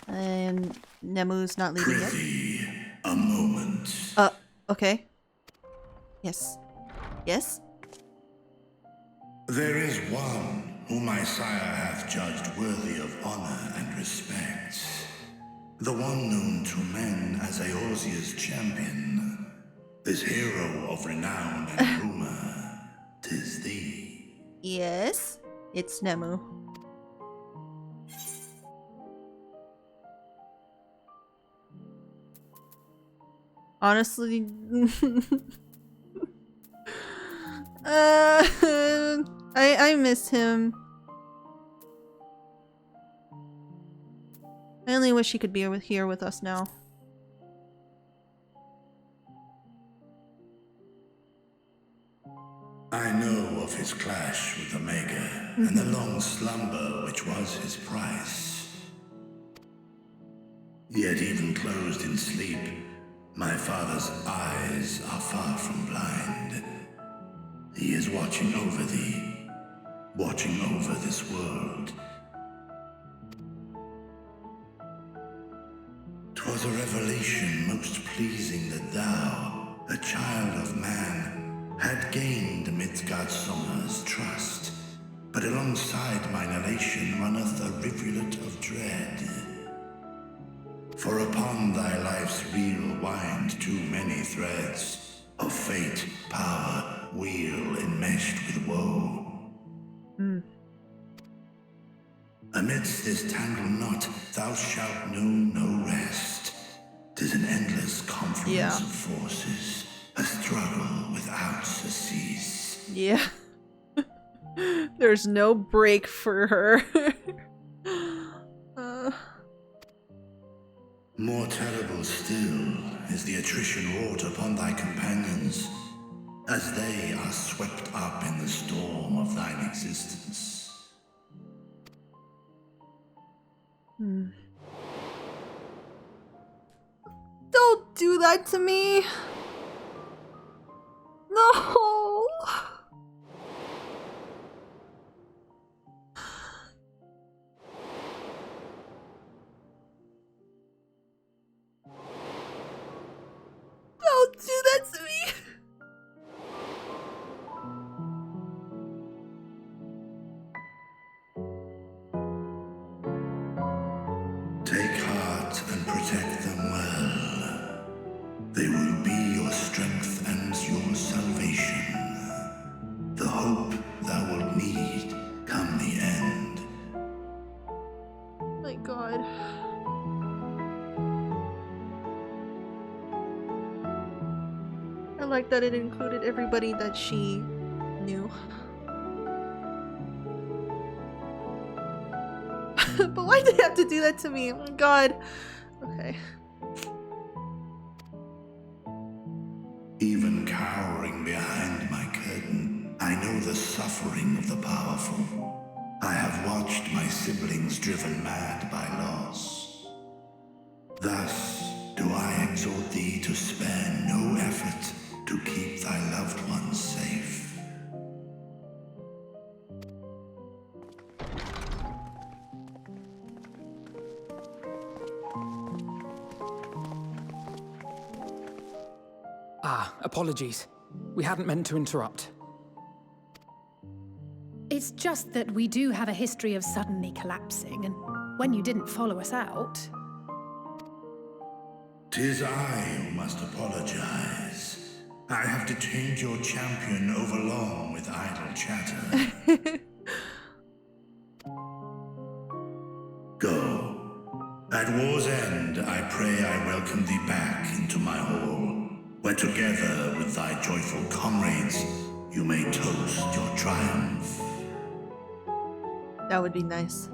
And Nemu's not leaving yet. Prithee, a moment. Okay. Yes. Yes? There is one whom my sire hath judged worthy of honor and respect. The one known to men as Eorzea's champion. This hero of renown and rumor. 'Tis thee. Yes? It's Nemu. Honestly, I miss him. I only wish he could be here with us now. I know of his clash with Omega, and the long slumber which was his price. Yet even closed in sleep, my father's eyes are far from blind. He is watching over thee, watching over this world. 'Twas a revelation most pleasing that thou, a child of man, had gained Midgardsummer's trust, but alongside mine elation runneth a rivulet of dread. For upon thy life's reel wind too many threads of fate, power, wheel enmeshed with woe. Amidst this tangled knot, thou shalt know no rest. 'Tis an endless confluence of forces, a struggle without cease. Yeah. There's no break for her. More terrible still is the attrition wrought upon thy companions, as they are swept up in the storm of thine existence. Don't do that to me! No! Don't do that to me! Take heart and protect them well. They will be your strength and your salvation. The hope thou wilt need come the end. My god. I like that it included everybody that she knew. But why did they have to do that to me? Oh my god. Okay. Even cowering behind my curtain, I know the suffering of the powerful. I have watched my siblings driven mad by loss. Thus do I exhort thee to spare no effort to keep thy loved ones safe. Apologies. We hadn't meant to interrupt. It's just that we do have a history of suddenly collapsing, and when you didn't follow us out... 'Tis I who must apologize. I have detained your champion overlong with idle chatter. Go. At war's end, I pray I welcome thee back into my hall, where together with thy joyful comrades, you may toast your triumph. That would be nice.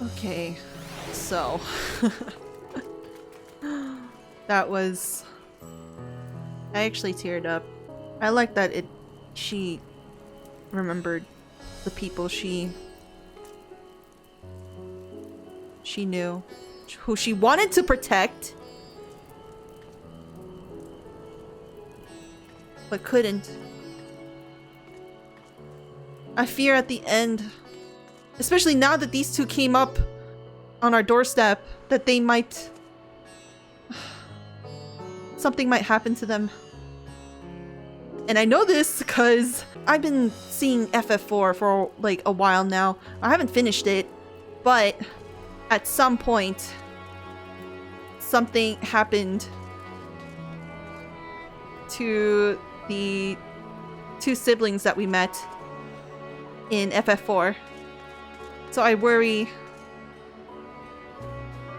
Okay, so that was... I actually teared up. I like that she remembered the people she knew, who she wanted to protect, but couldn't. I fear at the end, especially now that these two came up on our doorstep, that they might... something might happen to them. And I know this because I've been seeing FF4 for like a while now. I haven't finished it, but at some point, something happened to the two siblings that we met in FF4. So I worry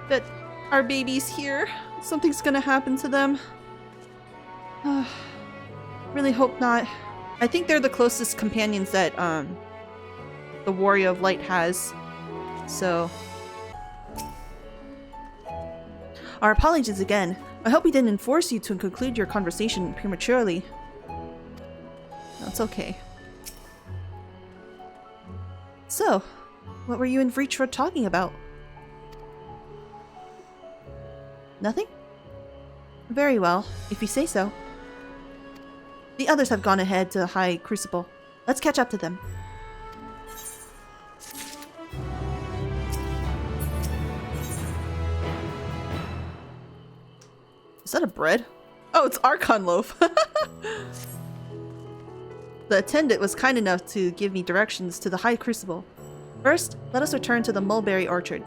that our baby's here. Something's gonna happen to them. Really hope not. I think they're the closest companions that the Warrior of Light has. So our apologies again. I hope we didn't force you to conclude your conversation prematurely. That's okay. So, what were you and Vreechford talking about? Nothing? Very well, if you say so. The others have gone ahead to High Crucible. Let's catch up to them. Is that a bread? Oh, it's Archon loaf. The attendant was kind enough to give me directions to the High Crucible. First, let us return to the mulberry orchard.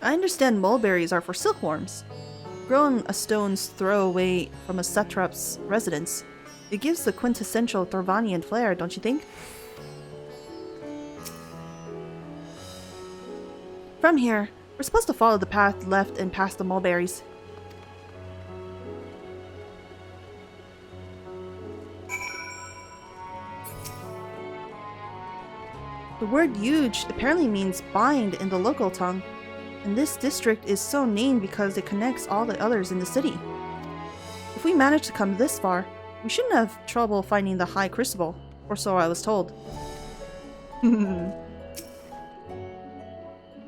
I understand mulberries are for silkworms. Grown a stone's throw away from a satrap's residence, it gives the quintessential Thorvanian flair, don't you think? From here, we're supposed to follow the path left and past the mulberries. The word huge apparently means bind in the local tongue, and this district is so named because it connects all the others in the city. If we manage to come this far, we shouldn't have trouble finding the High Crucible, or so I was told.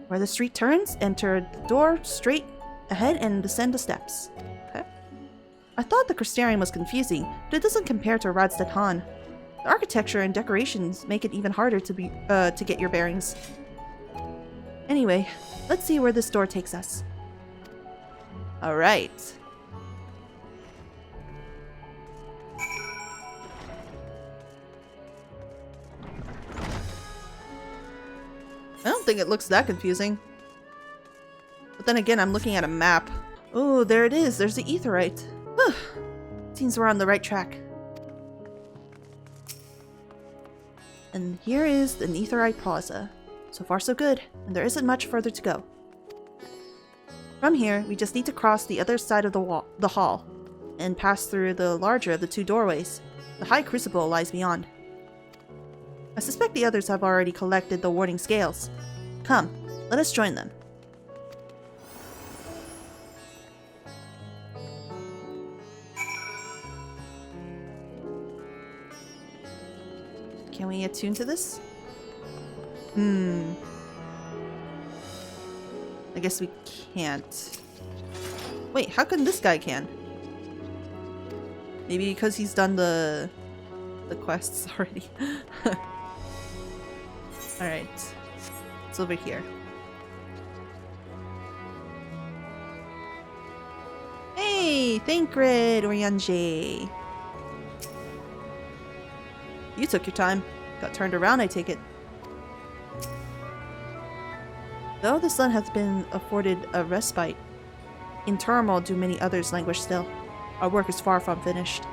Where the street turns, enter the door straight ahead and descend the steps. Okay. I thought the Crystarium was confusing, but it doesn't compare to Radstedt Han. The architecture and decorations make it even harder to get your bearings. Anyway, let's see where this door takes us. Alright. I don't think it looks that confusing. But then again, I'm looking at a map. Oh, there it is. There's the Aetheryte. Whew. Seems we're on the right track. And here is the Aetheryte Plaza. So far so good, and there isn't much further to go. From here, we just need to cross the other side of the hall, and pass through the larger of the two doorways. The High Crucible lies beyond. I suspect the others have already collected the warding scales. Come, let us join them. Can we attune to this? I guess we can't. Wait, how come this guy can? Maybe because he's done the quests already. Alright. It's over here. Hey! Thancred Oriange! You took your time. Got turned around, I take it. Though the sun has been afforded a respite, in turmoil do many others languish still. Our work is far from finished.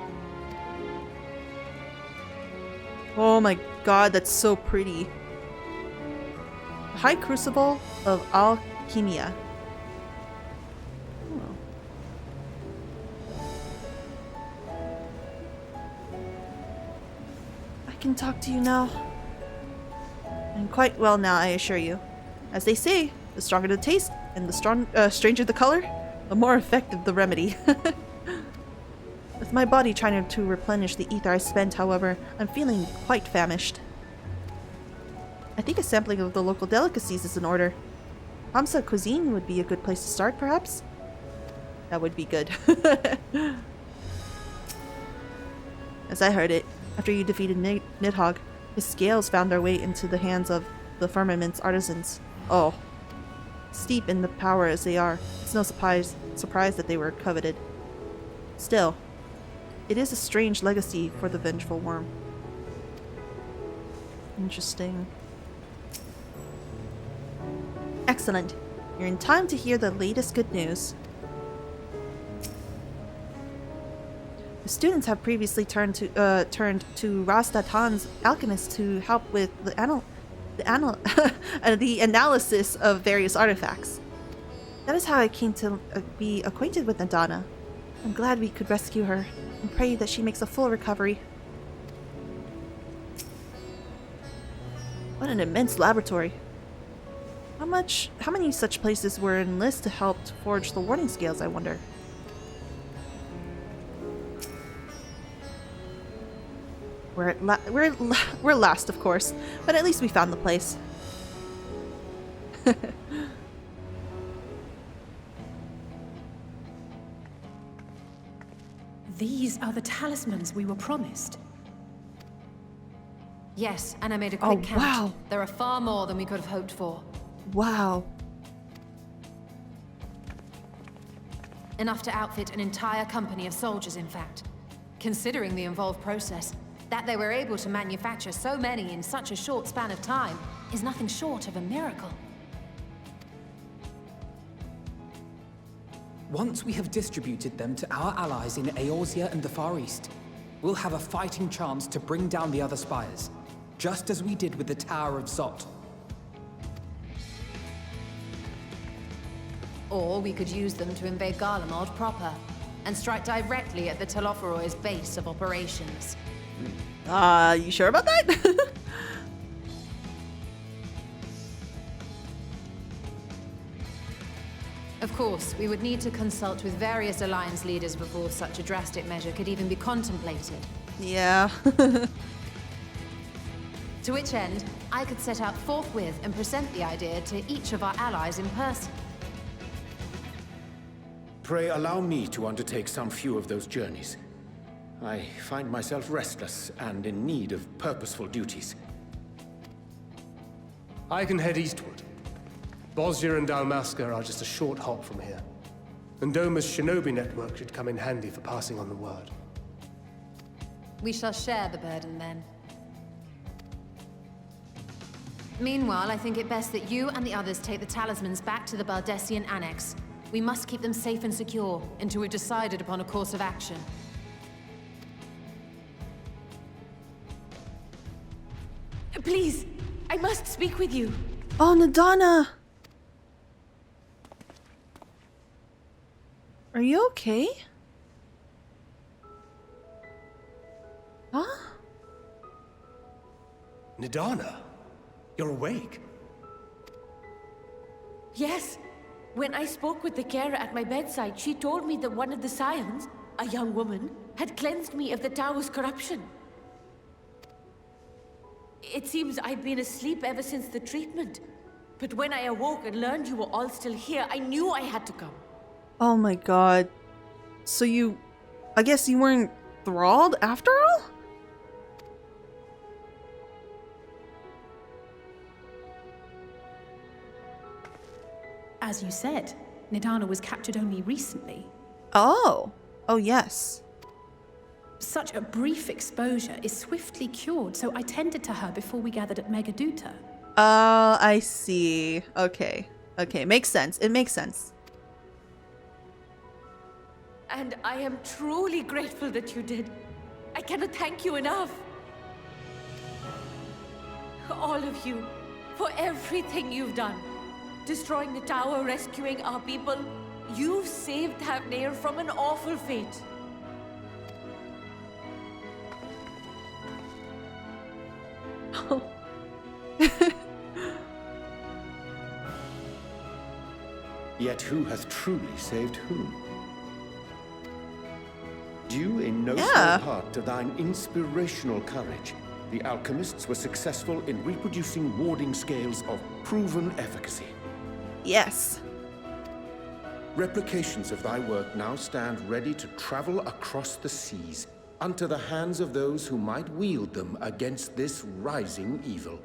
Oh my god, that's so pretty. The High Crucible of Alchemia. I can talk to you now. I'm quite well now, I assure you. As they say, the stronger the taste and the stranger the color, the more effective the remedy. With my body trying to replenish the ether I spent, however, I'm feeling quite famished. I think a sampling of the local delicacies is in order. Hamsa cuisine would be a good place to start, perhaps? That would be good. As I heard it, after you defeated Nidhogg, his scales found their way into the hands of the firmament's artisans. Oh. Steep in the power as they are, it's no surprise that they were coveted. Still, it is a strange legacy for the vengeful worm. Interesting. Excellent. You're in time to hear the latest good news. The students have previously turned to Radstedt Han's alchemist to help with the analysis of various artifacts. That is how I came to be acquainted with Nadana. I'm glad we could rescue her, and pray that she makes a full recovery. What an immense laboratory. How many such places were in list to help to forge the warding scales, I wonder? We're last, of course, but at least we found the place. These are the talismans we were promised. Yes, and I made a quick count. Wow. There are far more than we could have hoped for. Wow. Enough to outfit an entire company of soldiers, in fact. Considering the involved process, that they were able to manufacture so many in such a short span of time is nothing short of a miracle. Once we have distributed them to our allies in Eorzea and the Far East, we'll have a fighting chance to bring down the other spires, just as we did with the Tower of Zot. Or we could use them to invade Garlemald proper, and strike directly at the Telophoroid's base of operations. You sure about that? Of course, we would need to consult with various alliance leaders before such a drastic measure could even be contemplated. Yeah. To which end, I could set out forthwith and present the idea to each of our allies in person. Pray allow me to undertake some few of those journeys. I find myself restless and in need of purposeful duties. I can head eastward. Bosnia and Dalmasca are just a short hop from here. And Doma's shinobi network should come in handy for passing on the word. We shall share the burden then. Meanwhile, I think it best that you and the others take the talismans back to the Baldessian Annex. We must keep them safe and secure until we've decided upon a course of action. Please, I must speak with you. Oh, Nadana! Are you okay? Huh? Nadana, you're awake. Yes. When I spoke with the carer at my bedside, she told me that one of the Scions, a young woman, had cleansed me of the tower's corruption. It seems I've been asleep ever since the treatment. But when I awoke and learned you were all still here, I knew I had to come. Oh my god. So I guess you weren't thralled after all? As you said, Nadana was captured only recently. Oh. Oh yes. Such a brief exposure is swiftly cured, so I tended to her before we gathered at Megaduta. I see. Okay. Okay, makes sense. It makes sense. And I am truly grateful that you did. I cannot thank you enough. All of you, for everything you've done. Destroying the tower, rescuing our people. You've saved Thavnair from an awful fate. Yet who hath truly saved whom? Due in no small part to thine inspirational courage, the alchemists were successful in reproducing warding scales of proven efficacy. Yes. Replications of thy work now stand ready to travel across the seas, unto the hands of those who might wield them against this rising evil.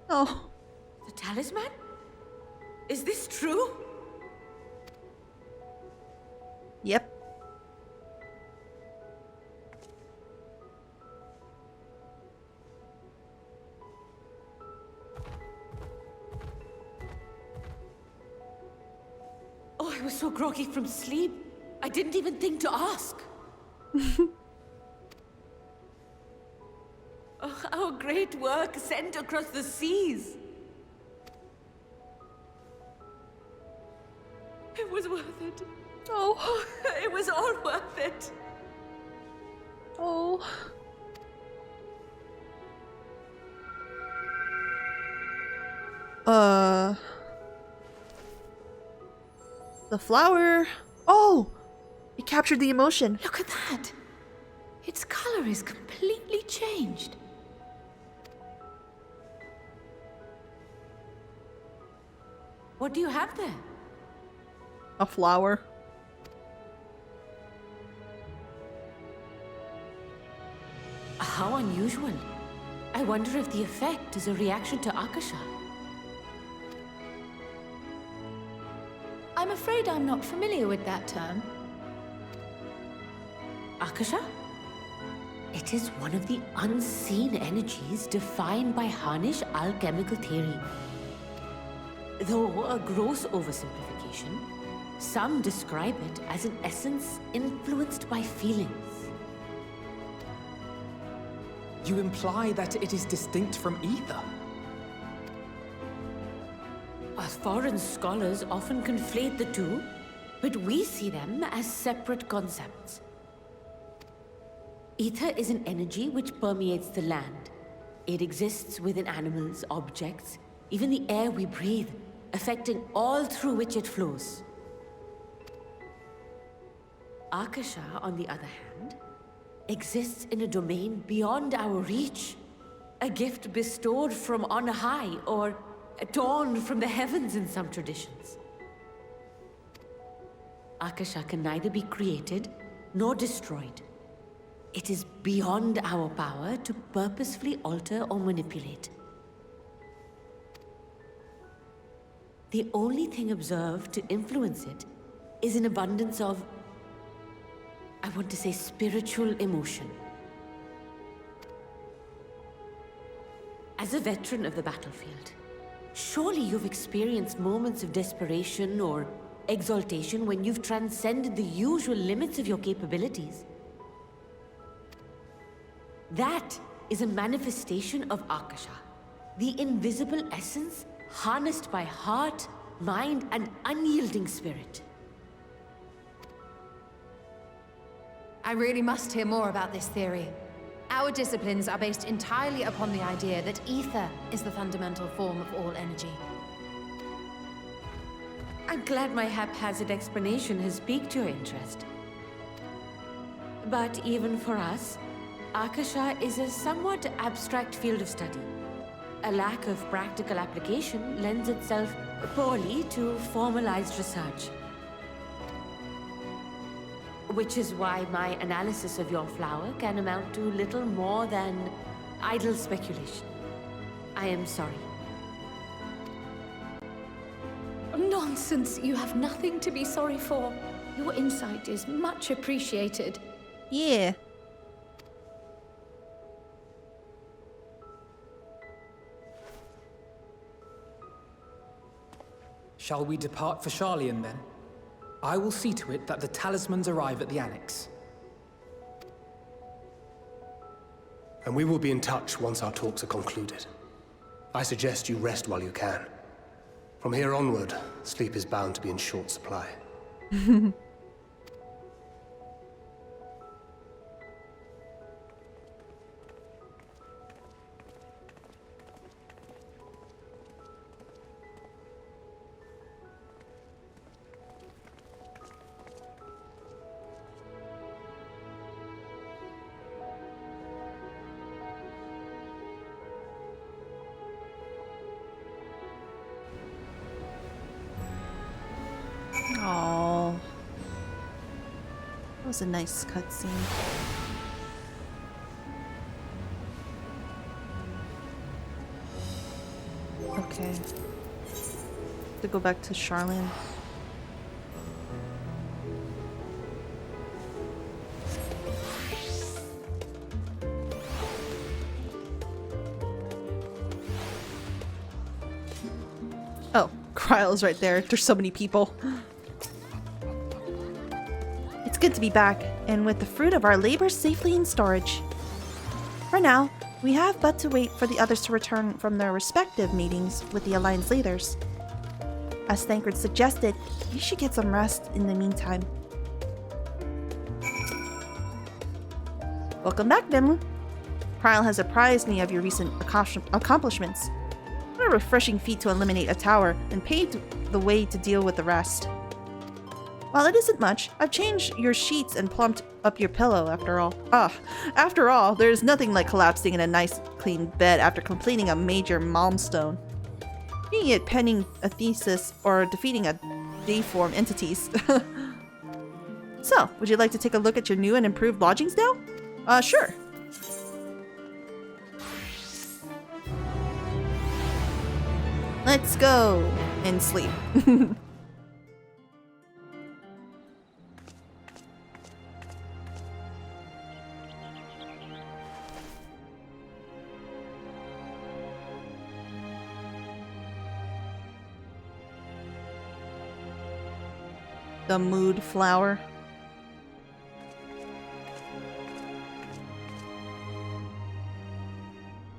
Oh. The talisman? Is this true? Yep. Oh, I was so groggy from sleep. I didn't even think to ask. Oh, our great work sent across the seas. It was worth it. Oh, it was all worth it. Oh. The flower. Oh! It captured the emotion. Look at that. Its color is completely changed. What do you have there? A flower. How unusual. I wonder if the effect is a reaction to Akasha. I'm afraid I'm not familiar with that term. Akasha? It is one of the unseen energies defined by Harnish alchemical theory. Though a gross oversimplification, some describe it as an essence influenced by feelings. You imply that it is distinct from ether? Foreign scholars often conflate the two, but we see them as separate concepts. Ether is an energy which permeates the land. It exists within animals, objects, even the air we breathe, affecting all through which it flows. Akasha, on the other hand, exists in a domain beyond our reach. A gift bestowed from on high, or torn from the heavens in some traditions. Akasha can neither be created nor destroyed. It is beyond our power to purposefully alter or manipulate. The only thing observed to influence it is an abundance of, I want to say, spiritual emotion. As a veteran of the battlefield, surely you've experienced moments of desperation or exaltation when you've transcended the usual limits of your capabilities. That is a manifestation of Akasha, the invisible essence harnessed by heart, mind, and unyielding spirit. I really must hear more about this theory. Our disciplines are based entirely upon the idea that ether is the fundamental form of all energy. I'm glad my haphazard explanation has piqued your interest. But even for us, Akasha is a somewhat abstract field of study. A lack of practical application lends itself poorly to formalized research. Which is why my analysis of your flower can amount to little more than idle speculation. I am sorry. Nonsense! You have nothing to be sorry for. Your insight is much appreciated. Yeah. Shall we depart for Charlian then? I will see to it that the talismans arrive at the Annex. And we will be in touch once our talks are concluded. I suggest you rest while you can. From here onward, sleep is bound to be in short supply. Oh, that was a nice cutscene. Okay, to go back to Charlian. Oh, Kryle's right there. There's so many people. It's good to be back, and with the fruit of our labor safely in storage. For now, we have but to wait for the others to return from their respective meetings with the Alliance leaders. As Thancred suggested, you should get some rest in the meantime. Welcome back, Vemlu. Kryle has apprised me of your recent accomplishments. What a refreshing feat to eliminate a tower and paved the way to deal with the rest. While it isn't much, I've changed your sheets and plumped up your pillow after all. After all, there's nothing like collapsing in a nice clean bed after completing a major milestone. Be it penning a thesis or defeating a deformed entities. So, would you like to take a look at your new and improved lodgings now? Sure. Let's go and sleep. a mood flower.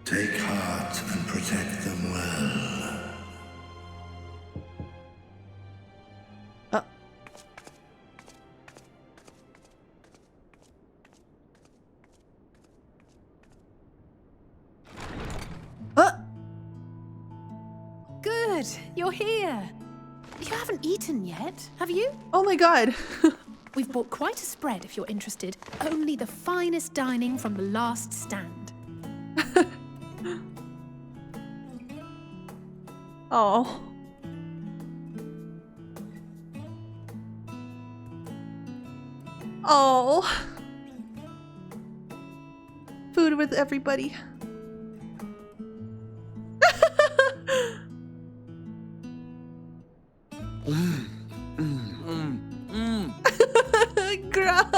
Take heart and protect them well. Good, you're here. You haven't eaten yet, have you? Oh my god. We've bought quite a spread if you're interested. Only the finest dining from the last stand. Oh. Oh. Food with everybody. Gra.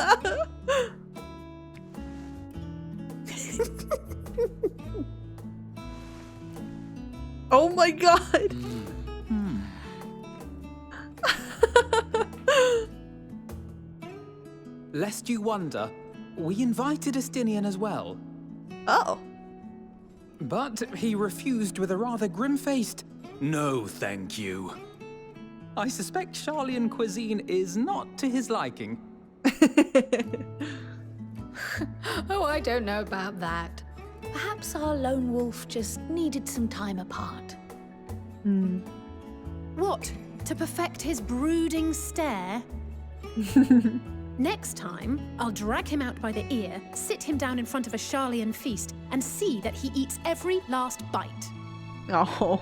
Oh my god. Lest you wonder, we invited Estinian as well. Oh. But he refused with a rather grim-faced, "No, thank you." I suspect Charlian cuisine is not to his liking. Oh, I don't know about that. Perhaps our lone wolf just needed some time apart. What? To perfect his brooding stare? Next time, I'll drag him out by the ear, sit him down in front of a Charlian feast, and see that he eats every last bite. Oh.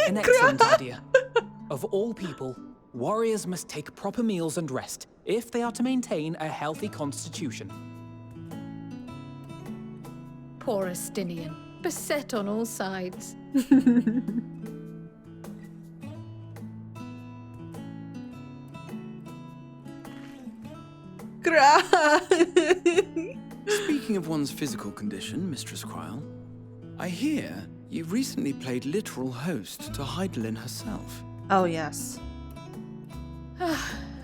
An excellent idea. Of all people, warriors must take proper meals and rest if they are to maintain a healthy constitution. Poor Estinian, beset on all sides. Speaking of one's physical condition, Mistress Kryl, I hear you recently played literal host to Heidelin herself. Oh, yes.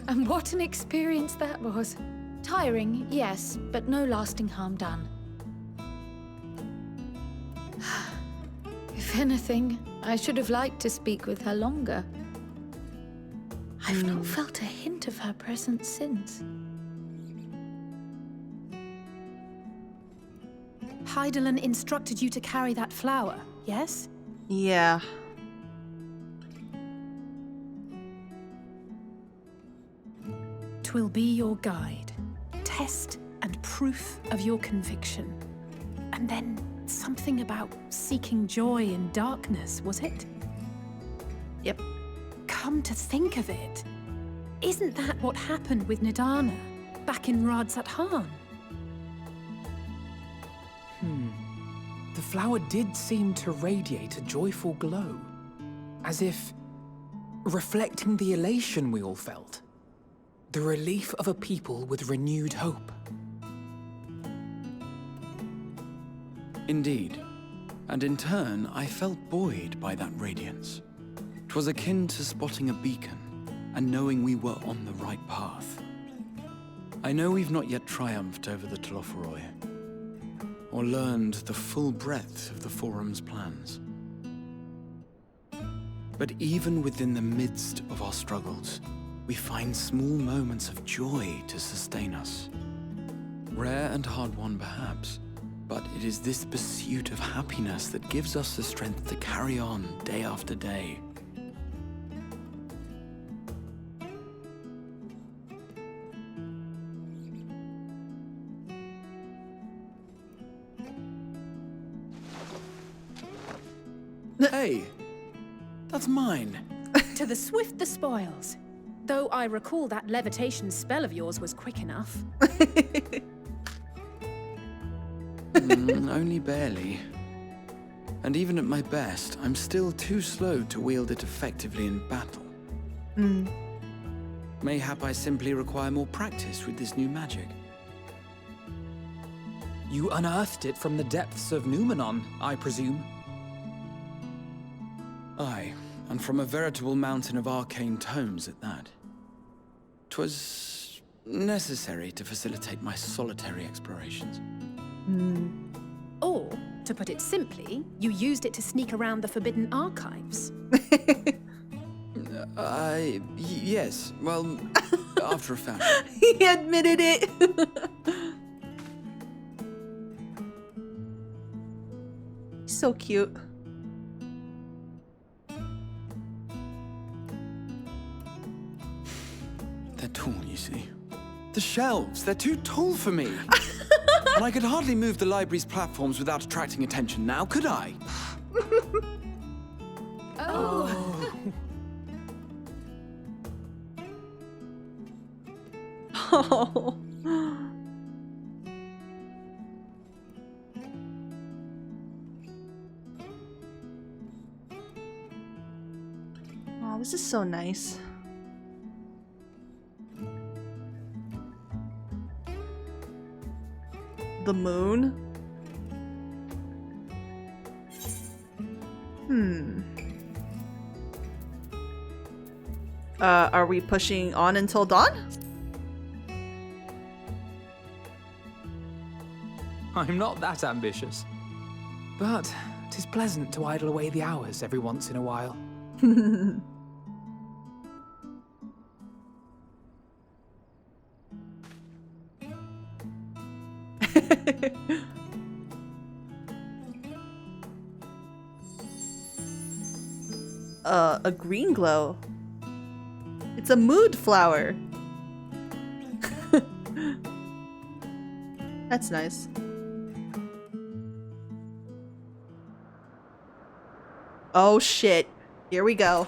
And what an experience that was. Tiring, yes, but no lasting harm done. If anything, I should have liked to speak with her longer. I've not felt a hint of her presence since. Heidelin instructed you to carry that flower, yes? Yeah. Twill be your guide, test and proof of your conviction. And then something about seeking joy in darkness, was it? Yep. Come to think of it, isn't that what happened with Nidana back in Radzat Han? The flower did seem to radiate a joyful glow, as if reflecting the elation we all felt. The relief of a people with renewed hope. Indeed. And in turn, I felt buoyed by that radiance. 'Twas akin to spotting a beacon and knowing we were on the right path. I know we've not yet triumphed over the Telophoroi, or learned the full breadth of the Forum's plans. But even within the midst of our struggles, we find small moments of joy to sustain us. Rare and hard-won perhaps, but it is this pursuit of happiness that gives us the strength to carry on day after day. Hey, that's mine. To the swift the spoils. Though I recall that levitation spell of yours was quick enough. Only barely. And even at my best, I'm still too slow to wield it effectively in battle. Mayhap I simply require more practice with this new magic. You unearthed it from the depths of Numenon, I presume? Aye, And from a veritable mountain of arcane tomes at that. 'Twas necessary to facilitate my solitary explorations. Or, to put it simply, you used it to sneak around the forbidden archives. Yes, well, after a fashion. He admitted it. So cute. They're tall, you see. The shelves, they're too tall for me. And I could hardly move the library's platforms without attracting attention now, could I? Oh. Oh, this is so nice. The moon? Are we pushing on until dawn? I'm not that ambitious. But 'tis pleasant to idle away the hours every once in a while. A green glow. It's a mood flower. That's nice. Oh shit. Here we go.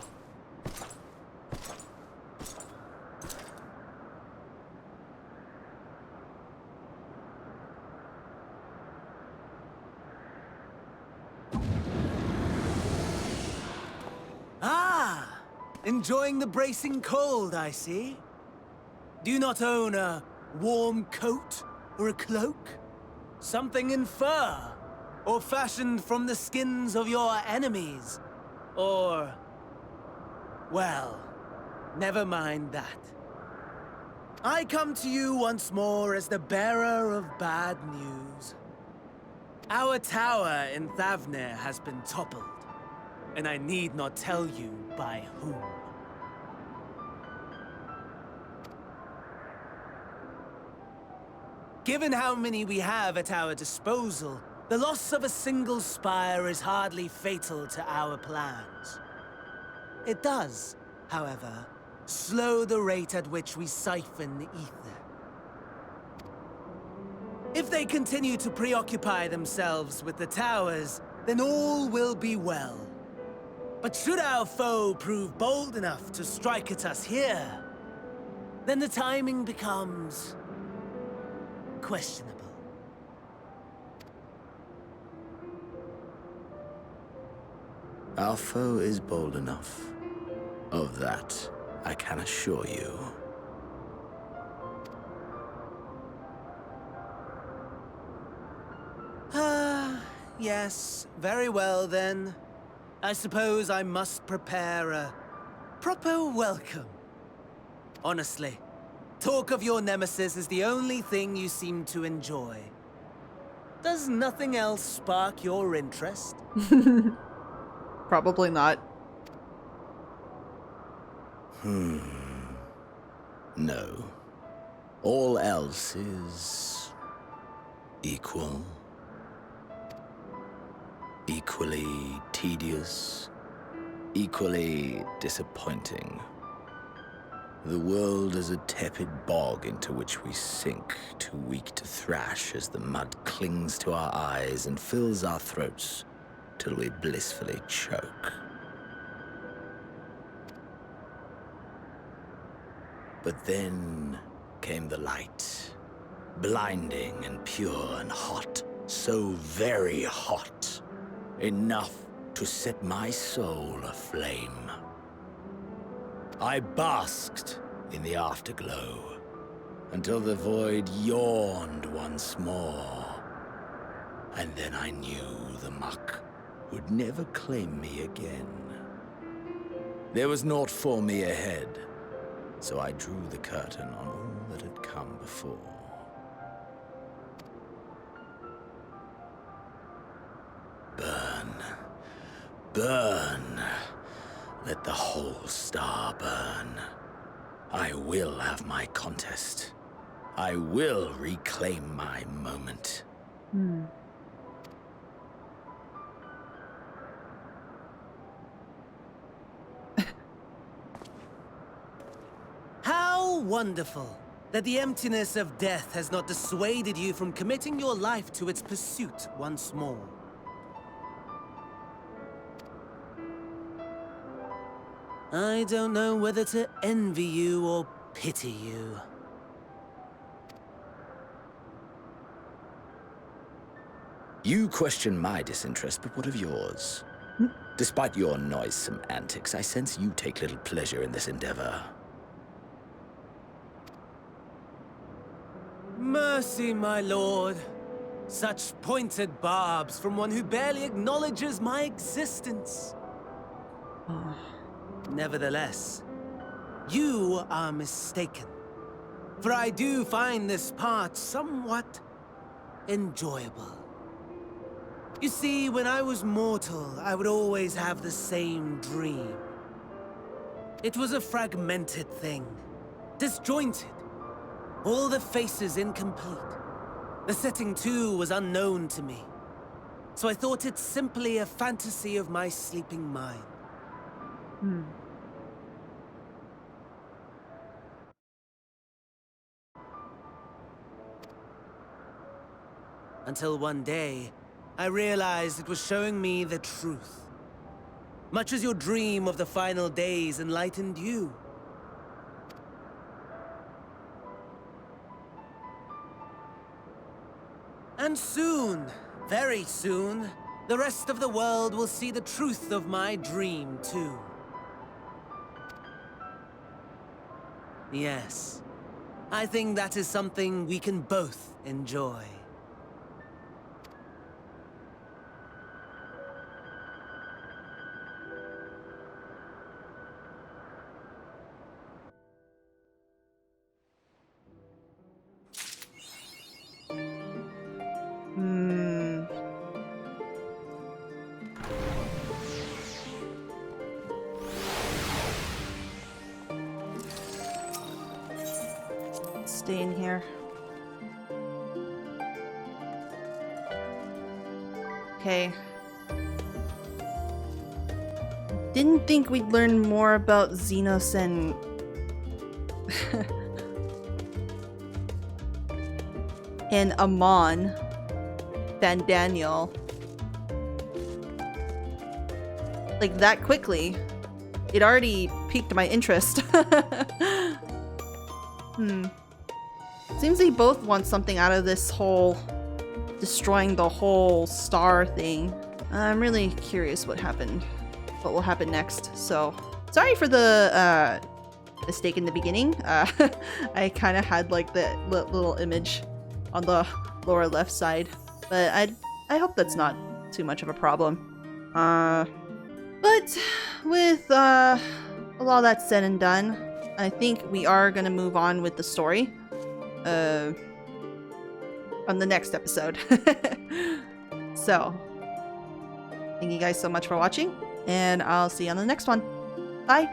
Enjoying the bracing cold, I see. Do you not own a warm coat or a cloak? Something in fur? Or fashioned from the skins of your enemies? Or... well, never mind that. I come to you once more as the bearer of bad news. Our tower in Thavnir has been toppled, and I need not tell you by whom. Given how many we have at our disposal, the loss of a single spire is hardly fatal to our plans. It does, however, slow the rate at which we siphon the ether. If they continue to preoccupy themselves with the towers, then all will be well. But should our foe prove bold enough to strike at us here, then the timing becomes... questionable. Our foe is bold enough. Of that, I can assure you. Yes, very well then. I suppose I must prepare a proper welcome. Honestly, talk of your nemesis is the only thing you seem to enjoy. Does nothing else spark your interest? Probably not. No. All else is... equal. Equally tedious. Equally disappointing. The world is a tepid bog into which we sink, too weak to thrash as the mud clings to our eyes and fills our throats till we blissfully choke. But then came the light, blinding and pure and hot, so very hot, enough to set my soul aflame. I basked in the afterglow until the void yawned once more. And then I knew the muck would never claim me again. There was naught for me ahead, so I drew the curtain on all that had come before. Burn. Burn. Let the whole star burn. I will have my contest. I will reclaim my moment. How wonderful that the emptiness of death has not dissuaded you from committing your life to its pursuit once more. I don't know whether to envy you or pity you. You question my disinterest, but what of yours? Despite your noisome antics, I sense you take little pleasure in this endeavor. Mercy, my lord. Such pointed barbs from one who barely acknowledges my existence. Nevertheless, you are mistaken. For I do find this part somewhat enjoyable. You see, when I was mortal, I would always have the same dream. It was a fragmented thing, disjointed. All the faces incomplete. The setting, too, was unknown to me. So I thought it simply a fantasy of my sleeping mind. Until one day, I realized it was showing me the truth. Much as your dream of the final days enlightened you. And soon, very soon, the rest of the world will see the truth of my dream, too. Yes, I think that is something we can both enjoy. Stay in here. Okay. Didn't think we'd learn more about Xenos and and Amon than Daniel. Like that quickly. It already piqued my interest. Seems they both want something out of this whole destroying the whole star thing. I'm really curious what will happen next. So sorry for the mistake in the beginning. I kind of had like the little image on the lower left side, but I hope that's not too much of a problem. But with all that said and done, I think we are gonna move on with the story on the next episode. So thank you guys so much for watching, and I'll see you on the next one. Bye.